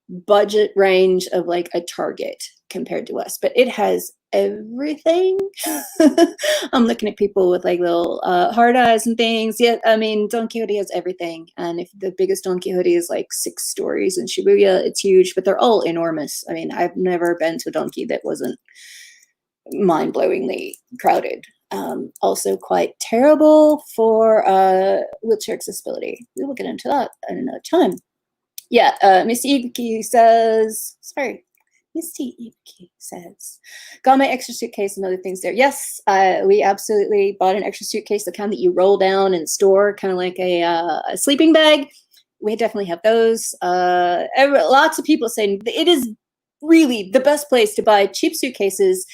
budget range of like a Target compared to us. But it has everything. I'm looking at people with like little hard eyes and things. Yeah, I mean, Don Quixote has everything. And if the biggest Don Quixote is like 6 stories in Shibuya, it's huge, but they're all enormous. I mean, I've never been to a Don Quixote that wasn't mind-blowingly crowded. Also quite terrible for wheelchair accessibility. We will get into that at another time. Yeah, Miss Ibuki says, sorry, Misty Ibuki says, got my extra suitcase and other things there. Yes, we absolutely bought an extra suitcase, the kind that you roll down and store, kind of like a sleeping bag. We definitely have those. Lots of people saying it is really the best place to buy cheap suitcases,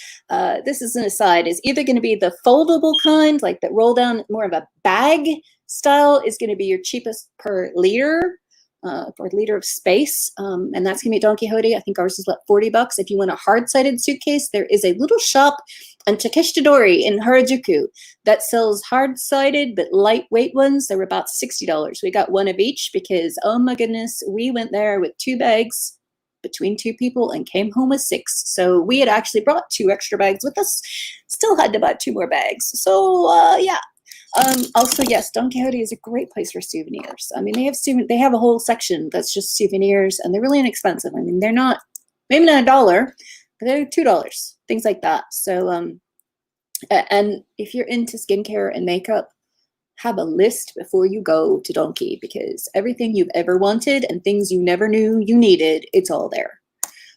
this is an aside, is either going to be the foldable kind, like that roll down, more of a bag style, is going to be your cheapest per liter. For a liter of space, and that's gonna be Don Quixote. I think ours is about $40. If you want a hard-sided suitcase, there is a little shop on Takeshitadori in Harajuku that sells hard-sided but lightweight ones. They were about $60. We got one of each because, oh my goodness, we went there with 2 bags between 2 people and came home with 6. So we had actually brought 2 extra bags with us, still had to buy 2 more bags. So yeah. Also, yes, Don Quixote is a great place for souvenirs. I mean, they have a whole section that's just souvenirs, and they're really inexpensive. I mean, they're not, maybe not $1, but they're $2, things like that. So, and if you're into skincare and makeup, have a list before you go to Donkey, because everything you've ever wanted and things you never knew you needed, it's all there.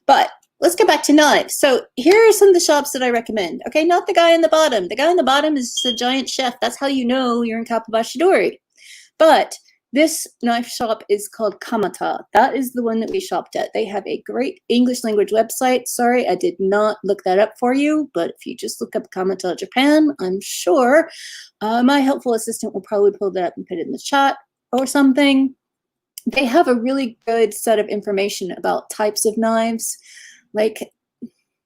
But let's get back to knives. So here are some of the shops that I recommend. Okay, not the guy in the bottom. The guy in the bottom is just a giant chef. That's how you know you're in Kapabashidori. But this knife shop is called Kamata. That is the one that we shopped at. They have a great English language website. Sorry, I did not look that up for you, but if you just look up Kamata Japan, I'm sure my helpful assistant will probably pull that up and put it in the chat or something. They have a really good set of information about types of knives. Like,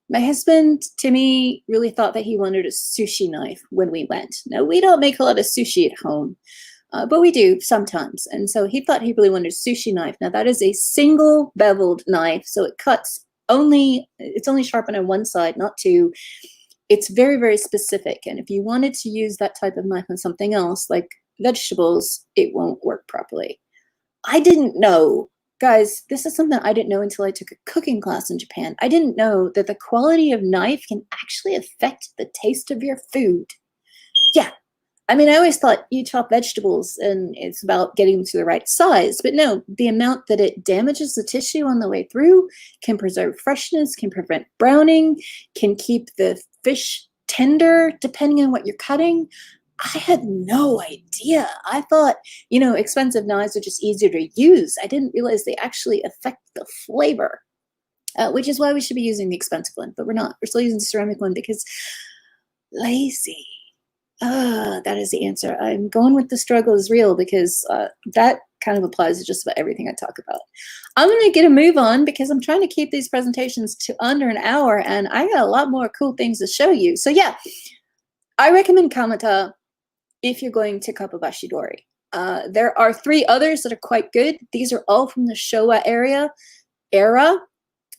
my husband, Timmy, really thought that he wanted a sushi knife when we went. Now, we don't make a lot of sushi at home, but we do sometimes. And so he thought he really wanted a sushi knife. Now, that is a single beveled knife, so it cuts it's only sharpened on one side, not two. It's very, very specific. And if you wanted to use that type of knife on something else, like vegetables, it won't work properly. I didn't know. Guys, this is something I didn't know until I took a cooking class in Japan. I didn't know that the quality of knife can actually affect the taste of your food. Yeah. I mean, I always thought you chop vegetables and it's about getting them to the right size, but no, the amount that it damages the tissue on the way through can preserve freshness, can prevent browning, can keep the fish tender depending on what you're cutting. I had no idea. I thought, expensive knives are just easier to use. I didn't realize they actually affect the flavor, which is why we should be using the expensive one, but we're not. We're still using the ceramic one because lazy. That is the answer. I'm going with the struggle is real because that kind of applies to just about everything I talk about. I'm going to get a move on because I'm trying to keep these presentations to under an hour, and I got a lot more cool things to show you. So yeah, I recommend Kamata if you're going to Kapabashidori. There are 3 others that are quite good. These are all from the Showa era.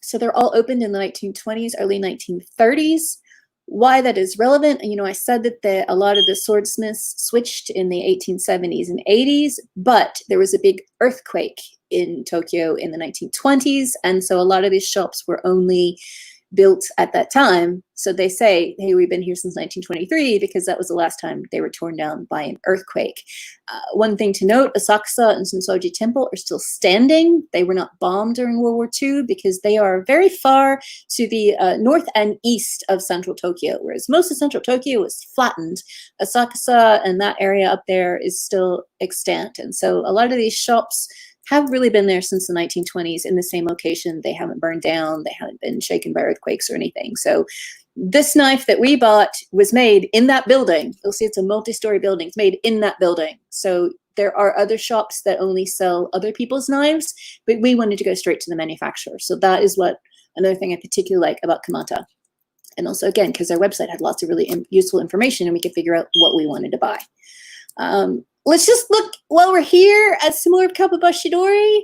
So they're all opened in the 1920s, early 1930s. Why that is relevant, I said that a lot of the swordsmiths switched in the 1870s and 80s, but there was a big earthquake in Tokyo in the 1920s, and so a lot of these shops were only built at that time. So they say, hey, we've been here since 1923 because that was the last time they were torn down by an earthquake. One thing to note, Asakusa and Sensoji Temple are still standing. They were not bombed during World War II because they are very far to the north and east of central Tokyo, whereas most of central Tokyo was flattened. Asakusa and that area up there is still extant. And so a lot of these shops have really been there since the 1920s in the same location. They haven't burned down. They haven't been shaken by earthquakes or anything. So this knife that we bought was made in that building. You'll see it's a multi-story building. It's made in that building. So there are other shops that only sell other people's knives, but we wanted to go straight to the manufacturer. So that is another thing I particularly like about Kamata. And also, again, because our website had lots of really useful information and we could figure out what we wanted to buy. Let's just look while we're here at some more of Kapabashidori.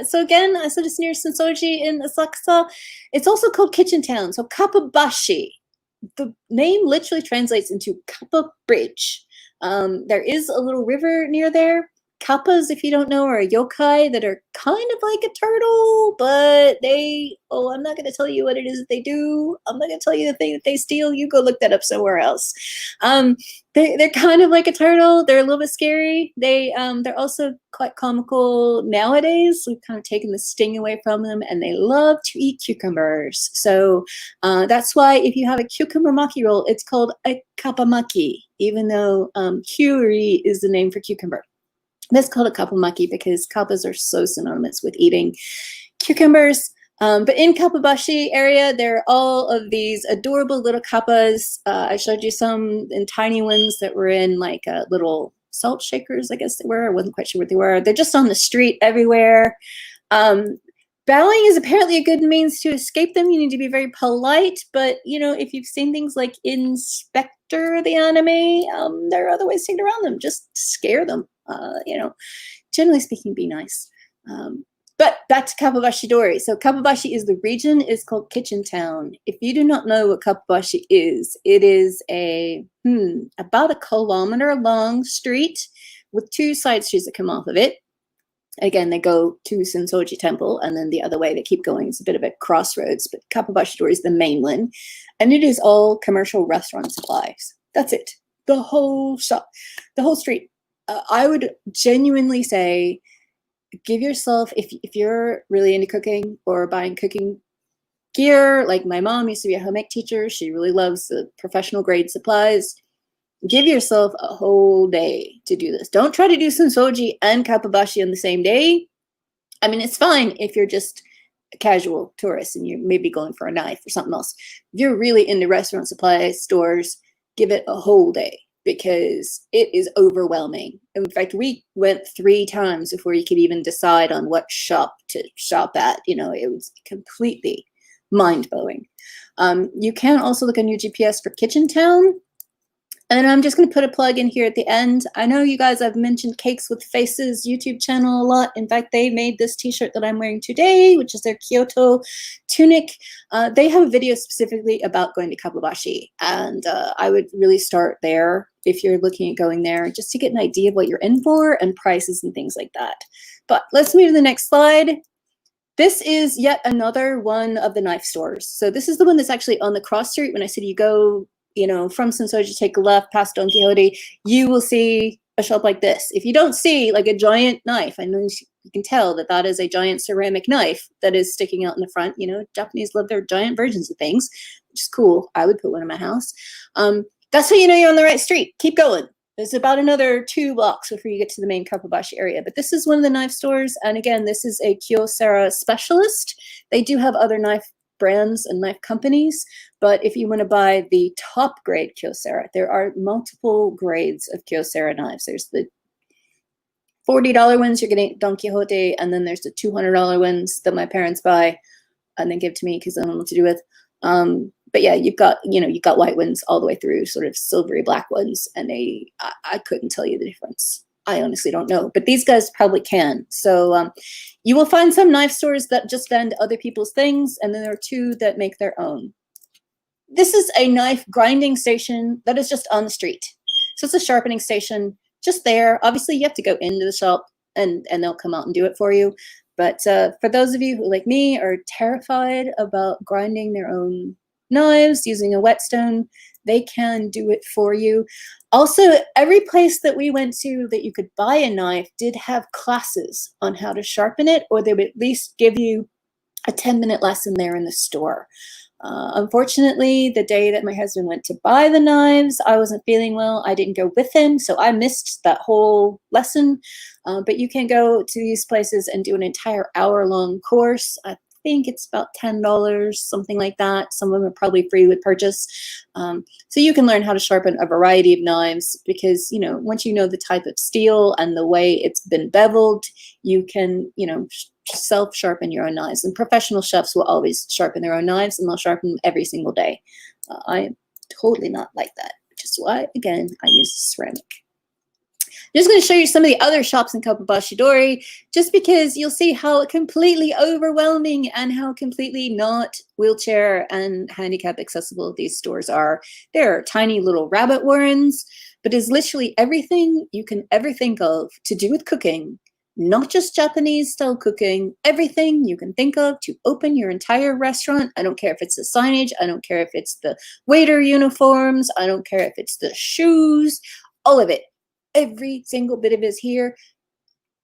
So again, I said it's near Sensoji in Asakusa. It's also called Kitchen Town. So Kapabashi, the name literally translates into Kappa Bridge. There is a little river near there. Kappas, if you don't know, are a yokai that are kind of like a turtle, but I'm not going to tell you what it is that they do. I'm not going to tell you the thing that they steal. You go look that up somewhere else. They're kind of like a turtle. They're a little bit scary. They're also quite comical nowadays. We've kind of taken the sting away from them, and they love to eat cucumbers. So that's why if you have a cucumber maki roll, it's called a kapamaki, even though kyuri is the name for cucumber. That's called a kapamaki because kappas are so synonymous with eating cucumbers. But in Kappabashi area, there are all of these adorable little kappas. I showed you some in tiny ones that were in like little salt shakers, I guess they were. I wasn't quite sure what they were. They're just on the street everywhere. Bowing is apparently a good means to escape them. You need to be very polite, but you know, if you've seen things like Inspector the anime, there are other ways to get around them. Just scare them. You know, generally speaking, be nice. But back to Kappabashi Dori. So Kappabashi is the region is called Kitchen Town. If you do not know what Kappabashi is, it is a about a kilometer long street with two side streets that come off of it. Again, they go to Sensoji Temple, and then the other way they keep going. It's a bit of a crossroads, but Kappabashi Dori is the main one, and it is all commercial restaurant supplies. That's it. The whole shop, the whole street. I would genuinely say, give yourself, if you're really into cooking or buying cooking gear, like my mom used to be a home ec teacher. She really loves the professional grade supplies. Give yourself a whole day to do this. Don't try to do Sensoji and Kappabashi on the same day. I mean, it's fine if you're just a casual tourist and you're maybe going for a knife or something else. If you're really into restaurant supply stores, give it a whole day because it is overwhelming. In fact, we went 3 times before you could even decide on what shop to shop at. You know, it was completely mind-blowing. You can also look on your GPS for Kitchen Town. And I'm just going to put a plug in here at the end. I know you guys, I've mentioned Cakes with Faces YouTube channel a lot. In fact, they made this t-shirt that I'm wearing today, which is their Kyoto tunic. They have a video specifically about going to Kappabashi. And I would really start there if you're looking at going there, just to get an idea of what you're in for and prices and things like that. But let's move to the next slide. This is yet another one of the knife stores. So this is the one that's actually on the cross street. When I said you go, you know, from Sensoji, take a left past Don Quixote, you will see a shop like this. If you don't see like a giant knife, I know you can tell that that is a giant ceramic knife that is sticking out in the front. You know, Japanese love their giant versions of things, which is cool. I would put one in my house. That's how you know you're on the right street. Keep going. There's about another 2 blocks before you get to the main Kappabashi area. But this is one of the knife stores. And again, this is a Kyocera specialist. They do have other knife brands and knife companies, but if you want to buy the top grade Kyocera, there are multiple grades of Kyocera knives. There's the $40 ones you're getting at Don Quixote, and then there's the $200 ones that my parents buy and then give to me because I don't know what to do with. But yeah, you've got white ones all the way through, sort of silvery black ones, and I couldn't tell you the difference. I honestly don't know, but these guys probably can. So you will find some knife stores that just vend other people's things, and then there are 2 that make their own. This is a knife grinding station that is just on the street. So it's a sharpening station just there. Obviously, you have to go into the shop, and they'll come out and do it for you. But for those of you who, like me, are terrified about grinding their own knives using a whetstone, they can do it for you. Also, every place that we went to that you could buy a knife did have classes on how to sharpen it, or they would at least give you a 10-minute lesson there in the store. Unfortunately, the day that my husband went to buy the knives, I wasn't feeling well. I didn't go with him, so I missed that whole lesson. But you can go to these places and do an entire hour-long course. I think it's about $10, something like that. Some of them are probably free with purchase. So you can learn how to sharpen a variety of knives because, you know, once you know the type of steel and the way it's been beveled, you can, you know, self-sharpen your own knives. And professional chefs will always sharpen their own knives, and they'll sharpen them every single day. I am totally not like that, which is why, again, I use ceramic. I'm just going to show you some of the other shops in Kappabashi Dori, just because you'll see how completely overwhelming and how completely not wheelchair and handicap accessible these stores are. There are tiny little rabbit warrens, but it's literally everything you can ever think of to do with cooking, not just Japanese style cooking, everything you can think of to open your entire restaurant. I don't care if it's the signage, I don't care if it's the waiter uniforms, I don't care if it's the shoes, all of it. Every single bit of it is here.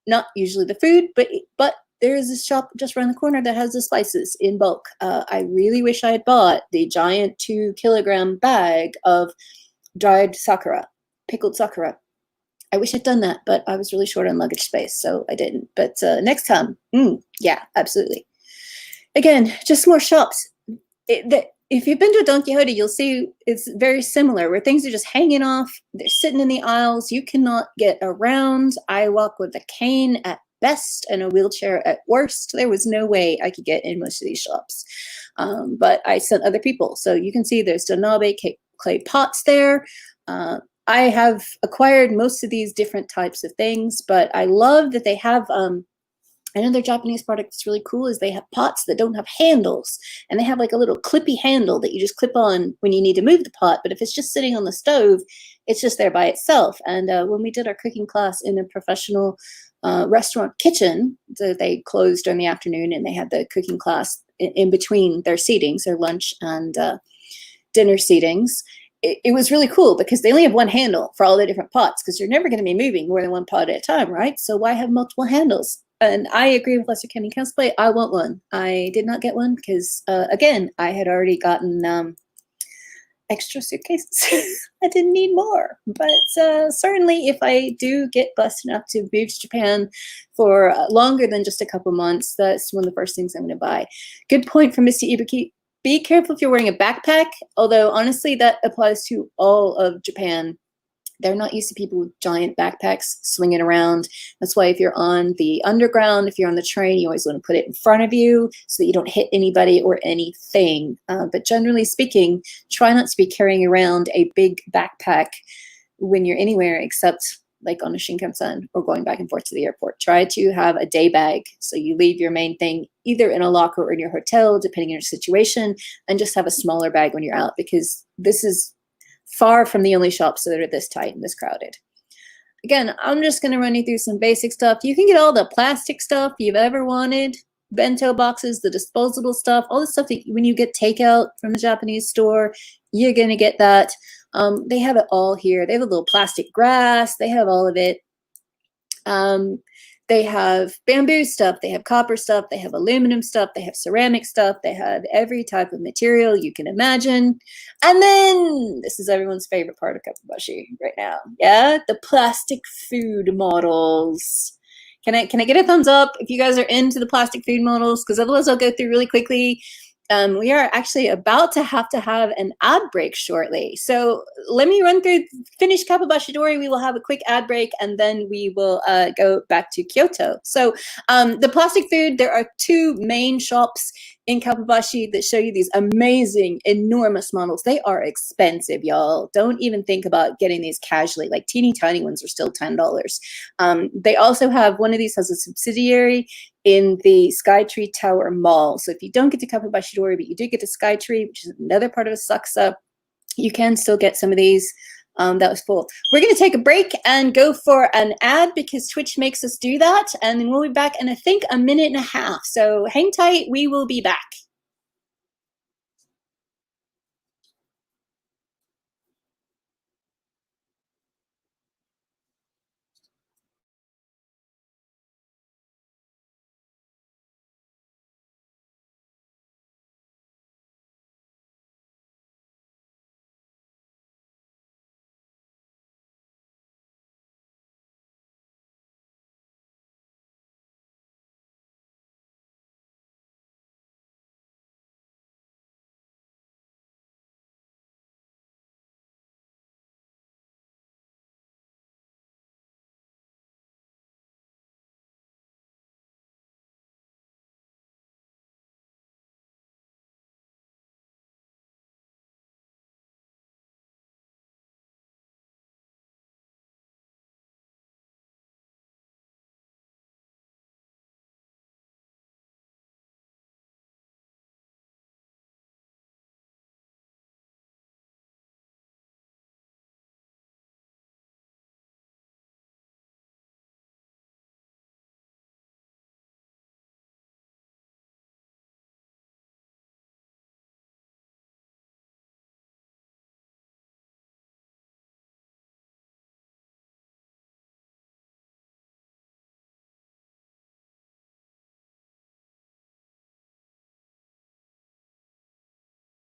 Not usually the food, but there is a shop just around the corner that has the spices in bulk. I really wish I had bought the giant 2-kilogram bag of dried sakura, pickled sakura. I wish I'd done that, but I was really short on luggage space, so I didn't. But next time, yeah, absolutely. Again, just more shops. If you've been to a Don Quixote, you'll see it's very similar, where things are just hanging off. They're sitting in the aisles. You cannot get around. I walk with a cane at best and a wheelchair at worst. There was no way I could get in most of these shops. But I sent other people. So you can see there's Donabe clay pots there. I have acquired most of these different types of things, but I love that they have another Japanese product that's really cool is they have pots that don't have handles, and they have like a little clippy handle that you just clip on when you need to move the pot. But if it's just sitting on the stove, it's just there by itself. And when we did our cooking class in a professional restaurant kitchen, so they closed during the afternoon, and they had the cooking class in between their seatings, their lunch and dinner seatings. It was really cool because they only have one handle for all the different pots, because you're never going to be moving more than one pot at a time, right? So why have multiple handles? And I agree with Lesser County Cosplay. I want one. I did not get one because, again, I had already gotten extra suitcases. I didn't need more. But certainly if I do get blessed enough to move to Japan for longer than just a couple months, that's one of the first things I'm going to buy. Good point from Misty Ibuki. Be careful if you're wearing a backpack, although honestly that applies to all of Japan. They're not used to people with giant backpacks swinging around. That's why if you're on the underground, if you're on the train, you always want to put it in front of you so that you don't hit anybody or anything. But generally speaking, try not to be carrying around a big backpack when you're anywhere except like on a Shinkansen or going back and forth to the airport. Try to have a day bag. So you leave your main thing either in a locker or in your hotel, depending on your situation, and just have a smaller bag when you're out, because this is far from the only shops that are this tight and this crowded. Again, I'm just going to run you through some basic stuff. You can get all the plastic stuff you've ever wanted, bento boxes, the disposable stuff, all the stuff that when you get takeout from the Japanese store, you're going to get that. They have it all here. They have a little plastic grass. They have all of it. They have bamboo stuff. They have copper stuff. They have aluminum stuff. They have ceramic stuff. They have every type of material you can imagine. And then this is everyone's favorite part of Kakubashi right now. Yeah, the plastic food models. Can I get a thumbs up if you guys are into the plastic food models? Because otherwise I'll go through really quickly. We are actually about to have an ad break shortly. So let me run through, finish Kapabashidori. We will have a quick ad break, and then we will go back to Kyoto. So the plastic food, there are two main shops in Kapabashi that show you these amazing, enormous models. They are expensive, y'all. Don't even think about getting these casually. Like teeny tiny ones are still $10. They also have, one of these has a subsidiary in the Skytree Tower Mall. So if you don't get to Kapabashidori, but you do get to Skytree, which is another part of Asakusa, you can still get some of these. That was full. We're going to take a break and go for an ad because Twitch makes us do that. And then we'll be back in, I think, a minute and a half. So hang tight. We will be back.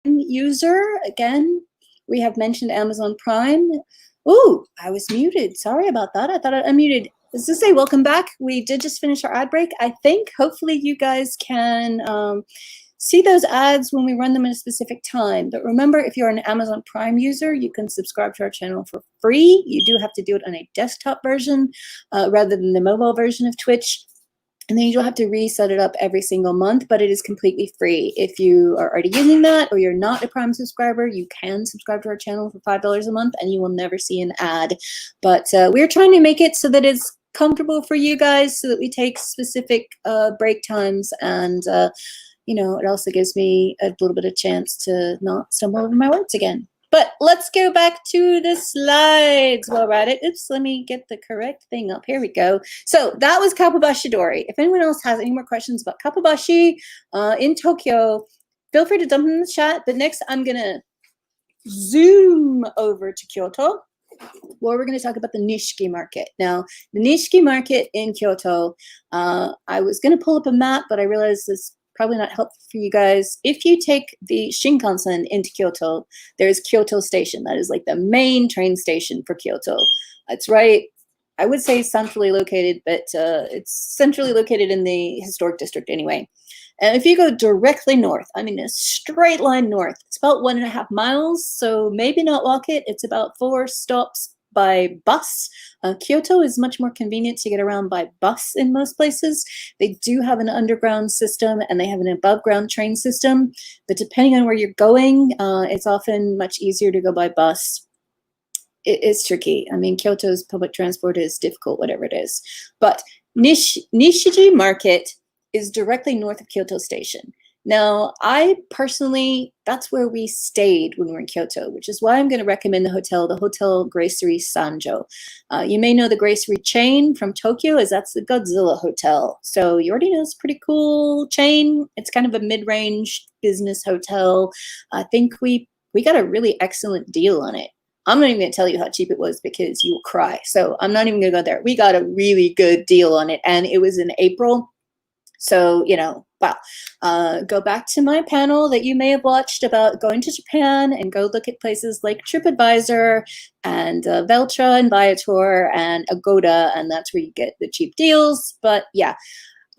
User, again, we have mentioned Amazon Prime. Ooh, I was muted. Sorry about that. I thought I unmuted. Does this say welcome back? We did just finish our ad break. I think hopefully you guys can see those ads when we run them at a specific time. But remember, if you're an Amazon Prime user, you can subscribe to our channel for free. You do have to do it on a desktop version rather than the mobile version of Twitch. And then you don't have to reset it up every single month, but it is completely free. If you are already using that or you're not a Prime subscriber, you can subscribe to our channel for $5 a month and you will never see an ad. But we're trying to make it so that it's comfortable for you guys, so that we take specific break times, and you know, it also gives me a little bit of chance to not stumble over my words again. But let's go back to the slides while we're at it. Oops, let me get the correct thing up. Here we go. So that was Kappabashi Dori. If anyone else has any more questions about Kappabashi in Tokyo, feel free to dump them in the chat. But next, I'm going to zoom over to Kyoto, where we're going to talk about the Nishiki market. Now, the Nishiki market in Kyoto, I was going to pull up a map, but I realized this probably not helpful for you guys. If you take the Shinkansen into Kyoto, there's Kyoto Station. That is like the main train station for Kyoto. It's right, I would say centrally located, but it's centrally located in the historic district anyway. And if you go directly north, I mean a straight line north, it's about 1.5 miles. So maybe not walk it. It's about 4 stops by bus. Kyoto is much more convenient to get around by bus in most places. They do have an underground system and they have an above ground train system, but depending on where you're going, it's often much easier to go by bus. It's tricky. I mean, Kyoto's public transport is difficult, whatever it is. But Nishiji Market is directly north of Kyoto Station. Now, I personally, that's where we stayed when we were in Kyoto, which is why I'm going to recommend the Hotel Gracery Sanjo. You may know the Gracery chain from Tokyo, as that's the Godzilla Hotel. So you already know it's a pretty cool chain. It's kind of a mid-range business hotel. I think we got a really excellent deal on it. I'm not even going to tell you how cheap it was because you will cry. So I'm not even going to go there. We got a really good deal on it, and it was in April. So, you know, wow. Go back to my panel that you may have watched about going to Japan, and go look at places like TripAdvisor and Veltra and Viator and Agoda, and that's where you get the cheap deals. But yeah,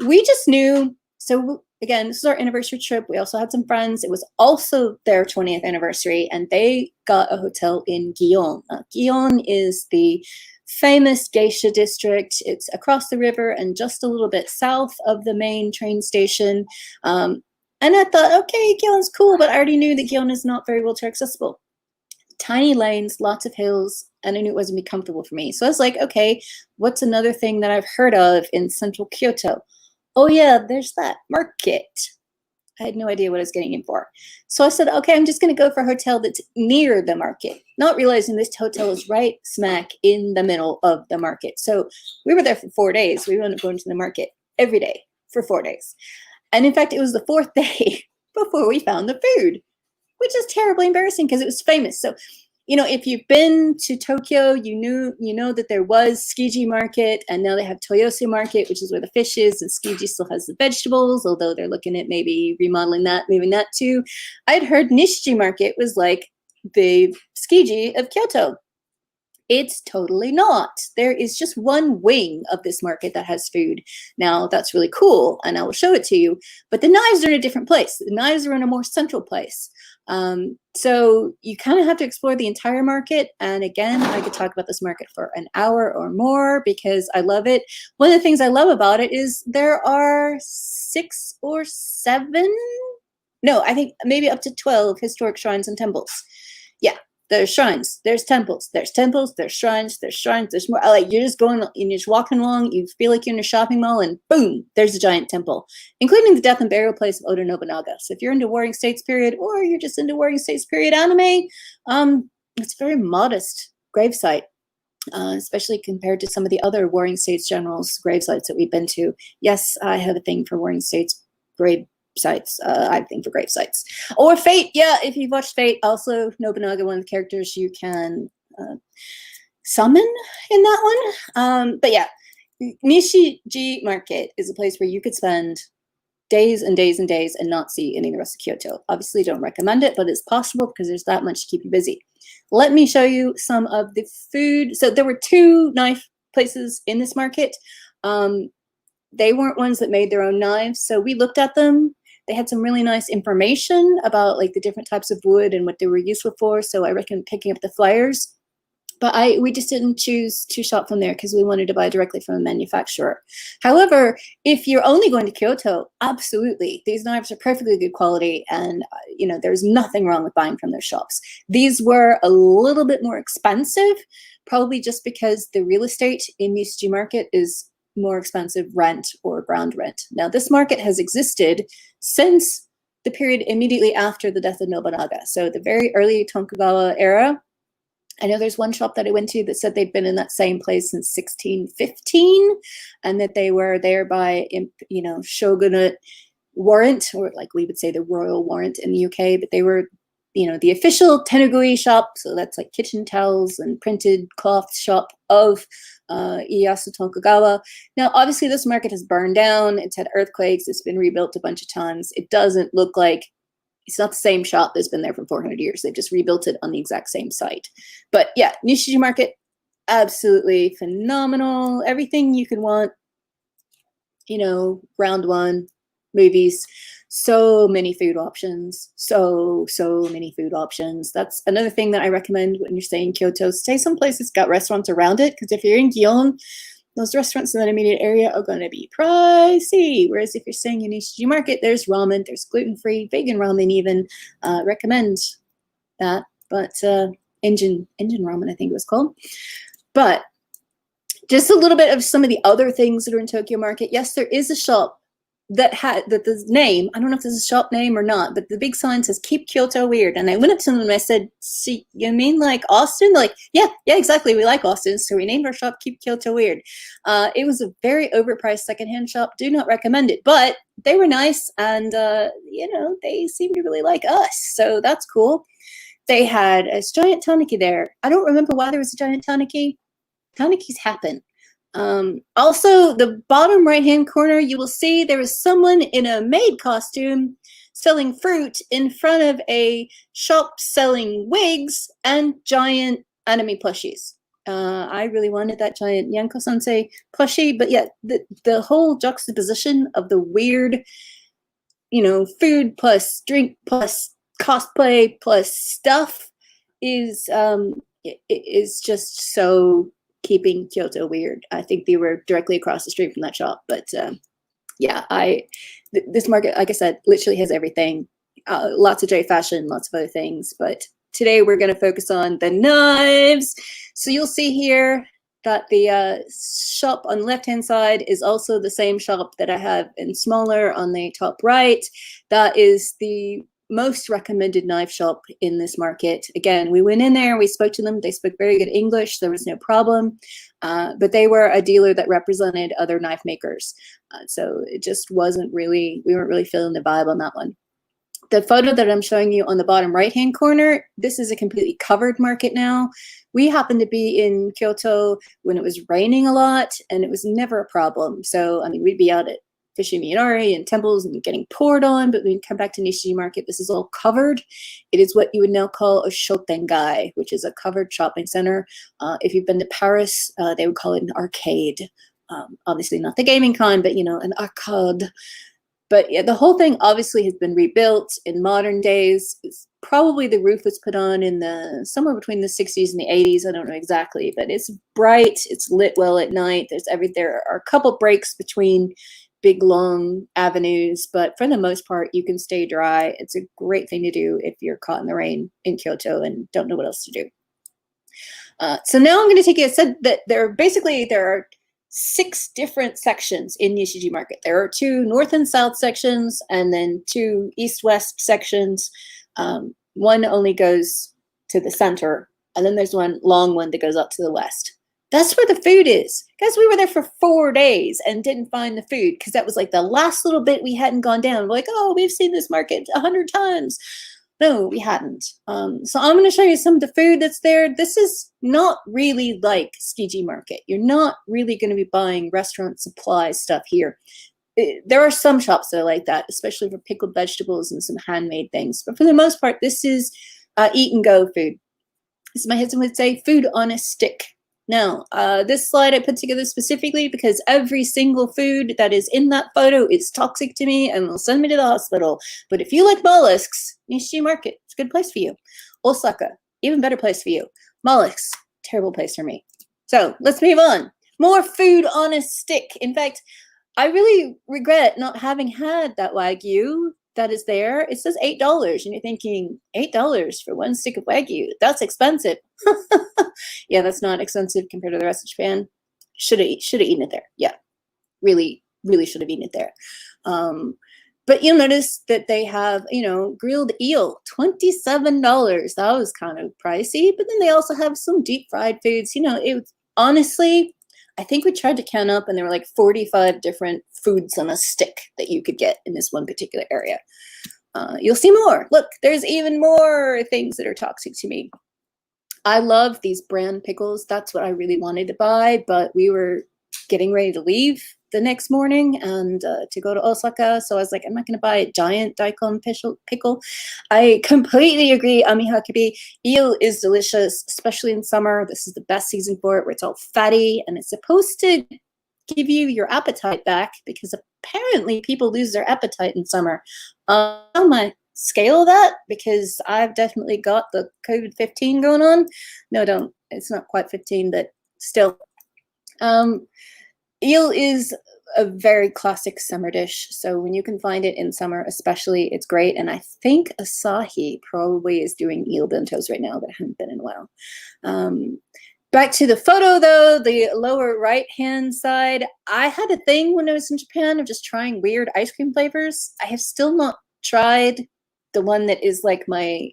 we just knew. So again, this is our anniversary trip. We also had some friends. It was also their 20th anniversary, and they got a hotel in Gion. Gion is the famous geisha district. It's across the river and just a little bit south of the main train station. And I thought, okay, Gyeon's cool, but I already knew that Gyeon is not very wheelchair accessible. Tiny lanes, lots of hills, and I knew it wasn't be comfortable for me. So I was like, okay, what's another thing that I've heard of in central Kyoto? Oh yeah, there's that market. I had no idea what I was getting in for. So I said, okay, I'm just going to go for a hotel that's near the market, not realizing this hotel is right smack in the middle of the market. So we were there for 4 days. We wound up going to the market every day for 4 days. And in fact, it was the 4th day before we found the food, which is terribly embarrassing because it was famous. So, you know, if you've been to Tokyo, you know that there was Tsukiji Market, and now they have Toyosu Market, which is where the fish is, and Tsukiji still has the vegetables, although they're looking at maybe remodeling that, moving that too. I'd heard Nishiji Market was like the Tsukiji of Kyoto. It's totally not. There is just one wing of this market that has food. Now, that's really cool, and I will show it to you, but the knives are in a different place. The knives are in a more central place. So you kind of have to explore the entire market. And again, I could talk about this market for an hour or more because I love it. One of the things I love about it is there are 6 or 7, no, I think maybe up to 12 historic shrines and temples. Yeah, there's shrines, there's temples, there's shrines, there's more. Like, you're just going and you're just walking along, you feel like you're in a shopping mall, and boom, there's a giant temple, including the death and burial place of Oda Nobunaga. So if you're into Warring States period, or you're just into Warring States period anime, it's a very modest gravesite, especially compared to some of the other Warring States generals' gravesites that we've been to. Yes, I have a thing for Warring States grave sites. I think for grave sites. Or Fate. Yeah, if you've watched Fate, also Nobunaga, one of the characters you can summon in that one. But yeah, Nishiji Market is a place where you could spend days and days and days and not see any of the rest of Kyoto. Obviously, don't recommend it, but it's possible because there's that much to keep you busy. Let me show you some of the food. So there were 2 knife places in this market. They weren't ones that made their own knives, so we looked at them. They had some really nice information about like the different types of wood and what they were useful for. So I recommend picking up the flyers. But we just didn't choose to shop from there because we wanted to buy directly from a manufacturer. However, if you're only going to Kyoto, absolutely, these knives are perfectly good quality, and you know, there's nothing wrong with buying from their shops. These were a little bit more expensive, probably just because the real estate in Nishiji Market is more expensive rent or ground rent. Now, this market has existed since the period immediately after the death of Nobunaga, so the very early Tokugawa era. I know there's one shop that I went to that said they'd been in that same place since 1615, and that they were there by, you know, shogunate warrant, or like we would say the royal warrant in the UK, but they were, you know, the official tenugui shop. So that's like kitchen towels and printed cloth shop of Ieyasu Tokugawa. Now, obviously, this market has burned down. It's had earthquakes. It's been rebuilt a bunch of times. It doesn't look like, it's not the same shop that's been there for 400 years. They've just rebuilt it on the exact same site. But yeah, Nishiji Market, absolutely phenomenal. Everything you could want, you know, round one, movies, so many food options, so many food options. That's another thing that I recommend when you're staying in Kyoto. Stay someplace that's got restaurants around it, because if you're in Gion, those restaurants in that immediate area are going to be pricey. Whereas if you're staying in Nishiji Market, there's ramen, there's gluten-free, vegan ramen even. Recommend that. But engine ramen, I think it was called. But just a little bit of some of the other things that are in Tokyo Market. Yes, there is a shop that had the name, I don't know if this is a shop name or not, but the big sign says "Keep Kyoto Weird." And I went up to them and I said, "See, you mean like Austin?" They're like, yeah, exactly. We like Austin, so we named our shop "Keep Kyoto Weird." It was a very overpriced secondhand shop. Do not recommend it, but they were nice, and you know, they seemed to really like us, so that's cool. They had a giant tanuki there. I don't remember why there was a giant tanuki. Tanukis happen. Also, the bottom right-hand corner, you will see there is someone in a maid costume selling fruit in front of a shop selling wigs and giant anime plushies. I really wanted that giant Yanko-sensei plushie, but yeah, the whole juxtaposition of the weird, you know, food plus drink plus cosplay plus stuff is just so keeping Kyoto weird. I think they were directly across the street from that shop, but yeah, this market, like I said, literally has everything. Lots of J fashion, lots of other things, but today we're going to focus on the knives. So you'll see here that the shop on the left-hand side is also the same shop that I have in smaller on the top right. That is the most recommended knife shop in this market. Again, we went in there, we spoke to them. They spoke very good English. There was no problem. But they were a dealer that represented other knife makers. So it just wasn't really, we weren't really feeling the vibe on that one. The photo that I'm showing you on the bottom right-hand corner, this is a completely covered market now. We happened to be in Kyoto when it was raining a lot, and it was never a problem. So, I mean, we'd be out at Fushimi Inari and temples and getting poured on, but when you come back to Nishiji Market, this is all covered. It is what you would now call a shotengai, which is a covered shopping center. If you've been to Paris, they would call it an arcade. Obviously not the gaming kind, but, you know, an arcade. But yeah, the whole thing obviously has been rebuilt in modern days. It's probably the roof was put on in the somewhere between the 60s and the 80s. I don't know exactly, but it's bright. It's lit well at night. There are a couple breaks between big long avenues, but for the most part, you can stay dry. It's a great thing to do if you're caught in the rain in Kyoto and don't know what else to do. So now I'm going to take you. I said that there are 6 different sections in Nishiji Market. There are 2 north and south sections, and then 2 east-west sections. One only goes to the center, and then there's one long one that goes up to the west. That's where the food is. Guys, we were there for 4 days and didn't find the food because that was like the last little bit we hadn't gone down. We're like, oh, we've seen this market 100 times. No, we hadn't. So I'm going to show you some of the food that's there. This is not really like Tsukiji Market. You're not really going to be buying restaurant supply stuff here. There are some shops that are like that, especially for pickled vegetables and some handmade things. But for the most part, this is eat and go food. As my husband would say, food on a stick. Now, this slide I put together specifically because every single food that is in that photo is toxic to me and will send me to the hospital. But if you like mollusks, Nishi Market, it's a good place for you. Osaka, even better place for you. Mollusks, terrible place for me. So let's move on. More food on a stick. In fact, I really regret not having had that Wagyu that is there. It says $8, and you're thinking, $8 for one stick of Wagyu? That's expensive. Yeah, that's not expensive compared to the rest of Japan. Should have eaten it there. Yeah, really, really should have eaten it there. But you'll notice that they have, grilled eel, $27. That was kind of pricey. But then they also have some deep fried foods. It was, honestly, I think we tried to count up and there were like 45 different foods on a stick that you could get in this one particular area. You'll see more. Look, there's even more things that are toxic to me. I love these brand pickles. That's what I really wanted to buy, but we were getting ready to leave the next morning and to go to Osaka. So I was like, I'm not going to buy a giant daikon pickle. I completely agree, Ami Hakibi. Eel is delicious, especially in summer. This is the best season for it, where it's all fatty and it's supposed to give you your appetite back, because apparently people lose their appetite in summer. On my scale that, because I've definitely got the COVID-15 going on. No, don't. It's not quite 15, but still. Eel is a very classic summer dish, so when you can find it in summer especially, it's great. And I think Asahi probably is doing eel bentos right now, but I haven't been in a while. Back to the photo though, the lower right hand side, I had a thing when I was in Japan of just trying weird ice cream flavors. I have still not tried the one that is like my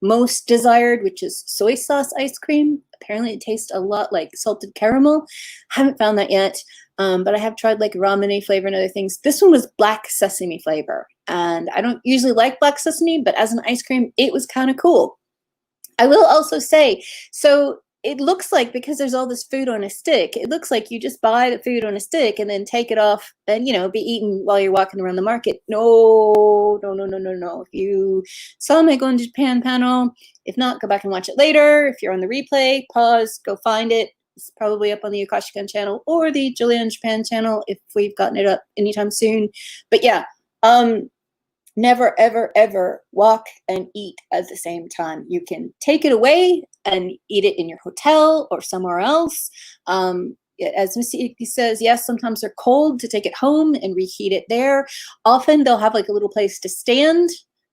most desired, which is soy sauce ice cream. Apparently it tastes a lot like salted caramel. Haven't found that yet, but I have tried like ramen flavor and other things. This one was black sesame flavor, and I don't usually like black sesame, but as an ice cream, it was kind of cool. I will also say, so it looks like, because there's all this food on a stick, it looks like you just buy the food on a stick and then take it off and, be eaten while you're walking around the market. No. If you saw my Going to Japan panel, if not, go back and watch it later. If you're on the replay, pause, go find it. It's probably up on the Okashicon channel or the Julian Japan channel if we've gotten it up anytime soon. But yeah, never, ever, ever walk and eat at the same time. You can take it away and eat it in your hotel or somewhere else. As Mr. Iki says, yes, sometimes they're cold, to take it home and reheat it there. Often they'll have like a little place to stand,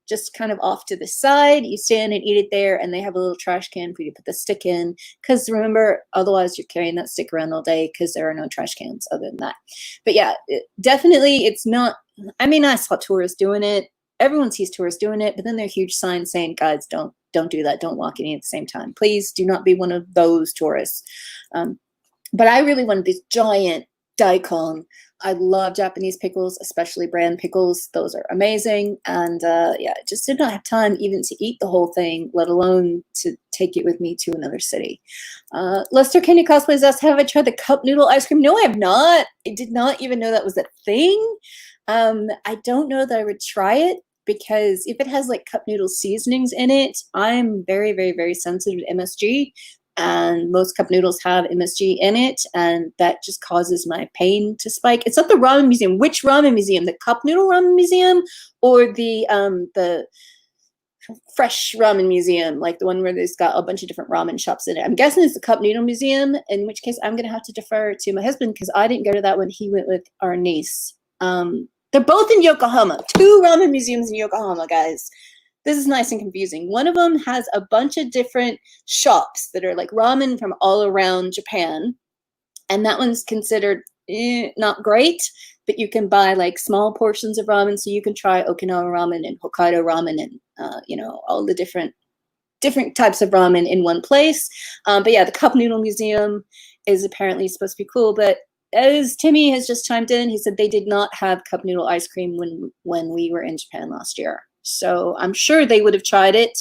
just kind of off to the side. You stand and eat it there, and they have a little trash can for you to put the stick in. Because remember, otherwise you're carrying that stick around all day, because there are no trash cans other than that. But yeah, definitely it's not, I mean, I saw tourists doing it. Everyone sees tourists doing it, but then there are huge signs saying, guys, don't do that. Don't walk and eat at the same time. Please do not be one of those tourists. But I really wanted this giant daikon. I love Japanese pickles, especially brand pickles. Those are amazing. And yeah, I just did not have time even to eat the whole thing, let alone to take it with me to another city. Lester Kenny Cosplays asked, have I tried the cup noodle ice cream? No, I have not. I did not even know that was a thing. I don't know that I would try it, because if it has like cup noodle seasonings in it, I'm very, very, very sensitive to MSG. And most cup noodles have MSG in it, and that just causes my pain to spike. It's not the ramen museum. Which ramen museum? The cup noodle ramen museum, or the fresh ramen museum, like the one where there's got a bunch of different ramen shops in it? I'm guessing it's the cup noodle museum, in which case I'm going to have to defer to my husband, because I didn't go to that one. He went with our niece. They're both in Yokohama. 2 ramen museums in Yokohama, guys. This is nice and confusing. One of them has a bunch of different shops that are like ramen from all around Japan. And that one's considered not great, but you can buy like small portions of ramen. So you can try Okinawa ramen and Hokkaido ramen and, all the different types of ramen in one place. But yeah, the Cup Noodle Museum is apparently supposed to be cool. But as Timmy has just chimed in, he said they did not have cup noodle ice cream when we were in Japan last year. So I'm sure they would have tried it.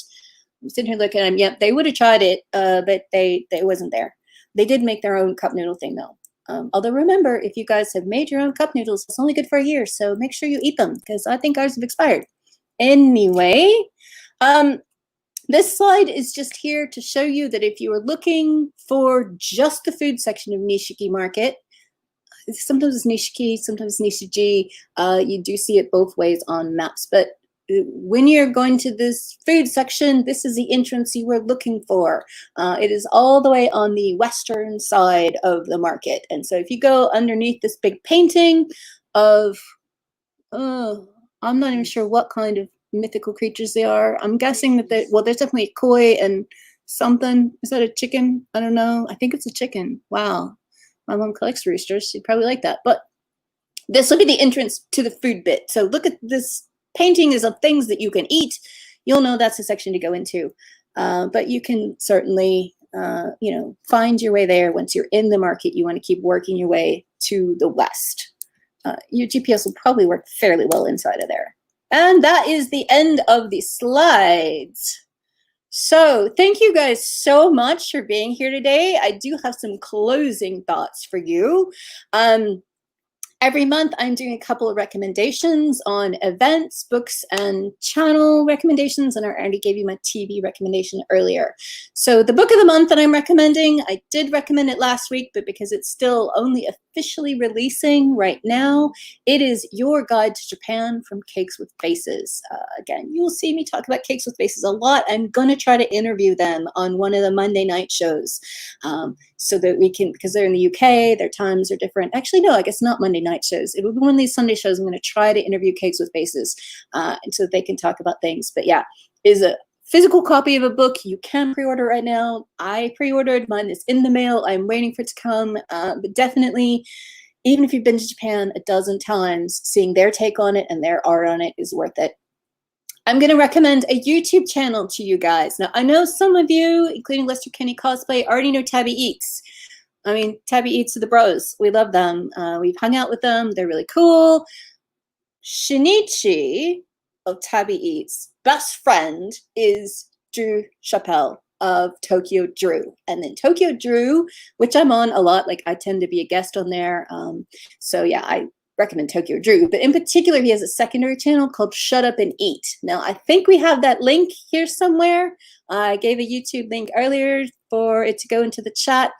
I'm sitting here looking at them. Yep, they would have tried it, but they wasn't there. They did make their own cup noodle thing though. Although remember, if you guys have made your own cup noodles, it's only good for a year. So make sure you eat them, because I think ours have expired. Anyway, This slide is just here to show you that if you are looking for just the food section of Nishiki Market, sometimes it's Nishiki, sometimes Nishiji, you do see it both ways on maps, but when you're going to this food section, this is the entrance you were looking for. It is all the way on the western side of the market. And so if you go underneath this big painting of, I'm not even sure what kind of mythical creatures they are. I'm guessing that well, there's definitely a koi and something. Is that a chicken? I don't know. I think it's a chicken. Wow. My mom collects roosters. She'd probably like that. But this will be the entrance to the food bit. So look at this painting is of things that you can eat. You'll know that's the section to go into. But you can certainly, you know, find your way there. Once you're in the market, you want to keep working your way to the west. Your GPS will probably work fairly well inside of there. And that is the end of the slides. So thank you guys so much for being here today. I do have some closing thoughts for you. Every month, I'm doing a couple of recommendations on events, books, and channel recommendations, and I already gave you my TV recommendation earlier. So the book of the month that I'm recommending, I did recommend it last week, but because it's still only officially releasing right now, it is Your Guide to Japan from Cakes with Faces. Again, you'll see me talk about Cakes with Faces a lot. I'm going to try to interview them on one of the Monday night shows so that we can, because they're in the UK, their times are different. Actually, no, I guess not Monday night shows. It will be one of these Sunday shows. I'm going to try to interview Cakes with Faces so that they can talk about things. But yeah, is a physical copy of a book. You can pre-order right now. I pre-ordered. Mine is in the mail. I'm waiting for it to come. But definitely, even if you've been to Japan a dozen times, seeing their take on it and their art on it is worth it. I'm going to recommend a YouTube channel to you guys. Now, I know some of you, including Lester Kenny Cosplay, already know Tabby Eats. I mean, Tabby Eats are the bros. We love them. We've hung out with them. They're really cool. Shinichi of Tabby Eats' best friend is Drew Chappelle of Tokyo Drew. And then Tokyo Drew, which I'm on a lot, like I tend to be a guest on there. So yeah, I recommend Tokyo Drew, but in particular, he has a secondary channel called Shut Up and Eat. Now, I think we have that link here somewhere. I gave a YouTube link earlier for it to go into the chat.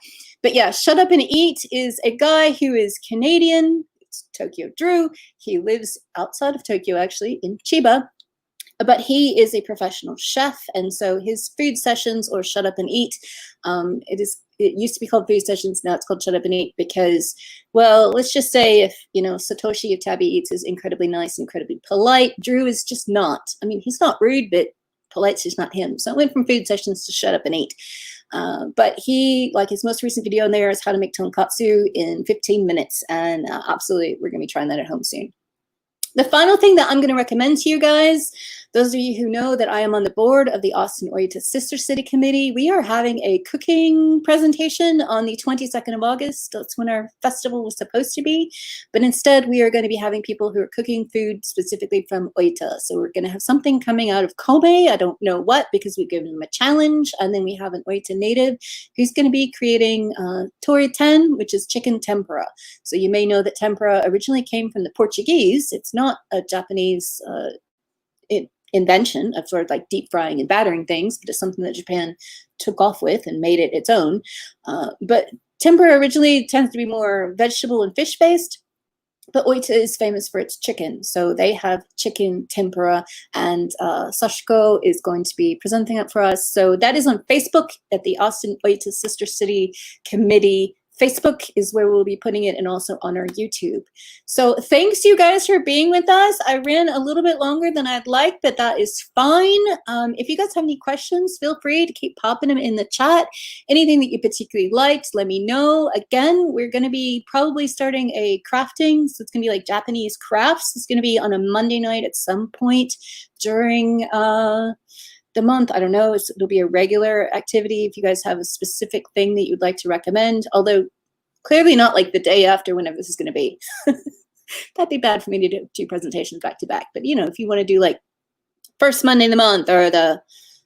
But yeah, Shut Up and Eat is a guy who is Canadian. It's Tokyo Drew. He lives outside of Tokyo, actually, in Chiba. But he is a professional chef, and so his food sessions, or Shut Up and Eat, it used to be called Food Sessions, now it's called Shut Up and Eat because, well, let's just say if, you know, Satoshi of Tabby Eats is incredibly nice, incredibly polite, Drew is just not. I mean, he's not rude, but polite's just not him. So I went from Food Sessions to Shut Up and Eat. But he, like his most recent video in there is how to make tonkatsu in 15 minutes. And absolutely, we're going to be trying that at home soon. The final thing that I'm going to recommend to you guys, those of you who know that I am on the board of the Austin Oita Sister City Committee, we are having a cooking presentation on the 22nd of August. That's when our festival was supposed to be. But instead, we are going to be having people who are cooking food specifically from Oita. So we're going to have something coming out of Kobe. I don't know what, because we've given them a challenge. And then we have an Oita native who's going to be creating tori-ten, which is chicken tempura. So you may know that tempura originally came from the Portuguese. It's not a Japanese invention of sort of like deep frying and battering things, but it's something that Japan took off with and made it its own. But tempura originally tends to be more vegetable and fish based, but Oita is famous for its chicken. So they have chicken tempura, and Sashiko is going to be presenting it for us. So that is on Facebook at the Austin Oita Sister City Committee. Facebook is where we'll be putting it, and also on our YouTube. So thanks you guys for being with us. I ran a little bit longer than I'd like, but that is fine. If you guys have any questions, feel free to keep popping them in the chat. Anything that you particularly liked, let me know. Again, we're going to be probably starting a crafting. So it's going to be like Japanese crafts. It's going to be on a Monday night at some point during the month. I don't know, it'll be a regular activity if you guys have a specific thing that you'd like to recommend, although clearly not like the day after, whenever this is going to be. That'd be bad for me to do two presentations back to back. But, you know, if you want to do like first Monday of the month or the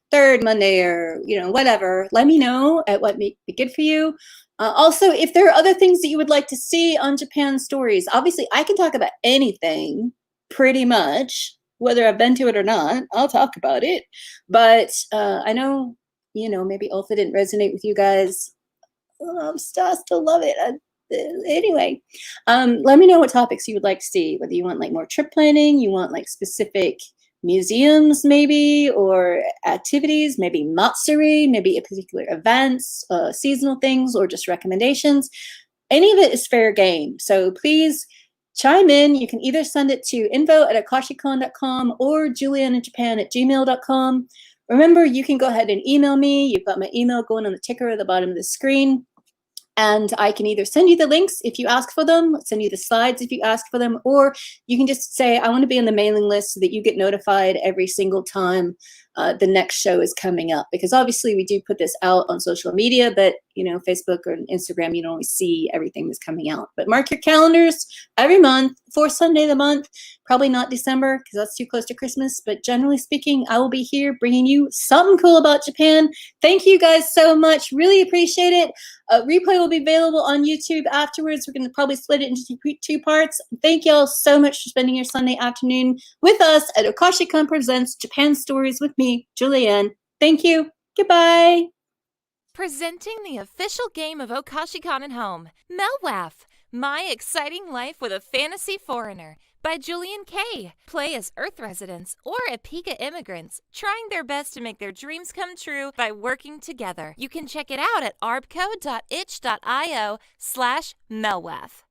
third Monday, or, you know, whatever, let me know at what may be good for you. Also, if there are other things that you would like to see on Japan Stories, obviously I can talk about anything pretty much. whether I've been to it or not. I'll talk about it. But I know, maybe Ulfa didn't resonate with you guys. I still love it. Anyway, let me know what topics you would like to see, whether you want like more trip planning, you want like specific museums maybe, or activities, maybe matsuri, maybe a particular events, seasonal things, or just recommendations. Any of it is fair game. So please chime in. You can either send it to info@okashicon.com or julianajapan@gmail.com. Remember, you can go ahead and email me. You've got my email going on the ticker at the bottom of the screen. And I can either send you the links if you ask for them, send you the slides if you ask for them, or you can just say, I want to be on the mailing list so that you get notified every single time the next show is coming up. Because obviously we do put this out on social media, but Facebook or Instagram, you don't always see everything that's coming out. But mark your calendars every month, fourth Sunday of the month, probably not December because that's too close to Christmas. But generally speaking, I will be here bringing you something cool about Japan. Thank you guys so much. Really appreciate it. Replay will be available on YouTube afterwards. We're going to probably split it into two parts. Thank y'all so much for spending your Sunday afternoon with us at Okashicon Presents Japan Stories with me, Julianne. Thank you. Goodbye. Presenting the official game of Okashicon at Home, Melwaf, My Exciting Life with a Fantasy Foreigner by Julian Kay. Play as Earth residents or Apika immigrants trying their best to make their dreams come true by working together. You can check it out at arbco.itch.io/Melwaf.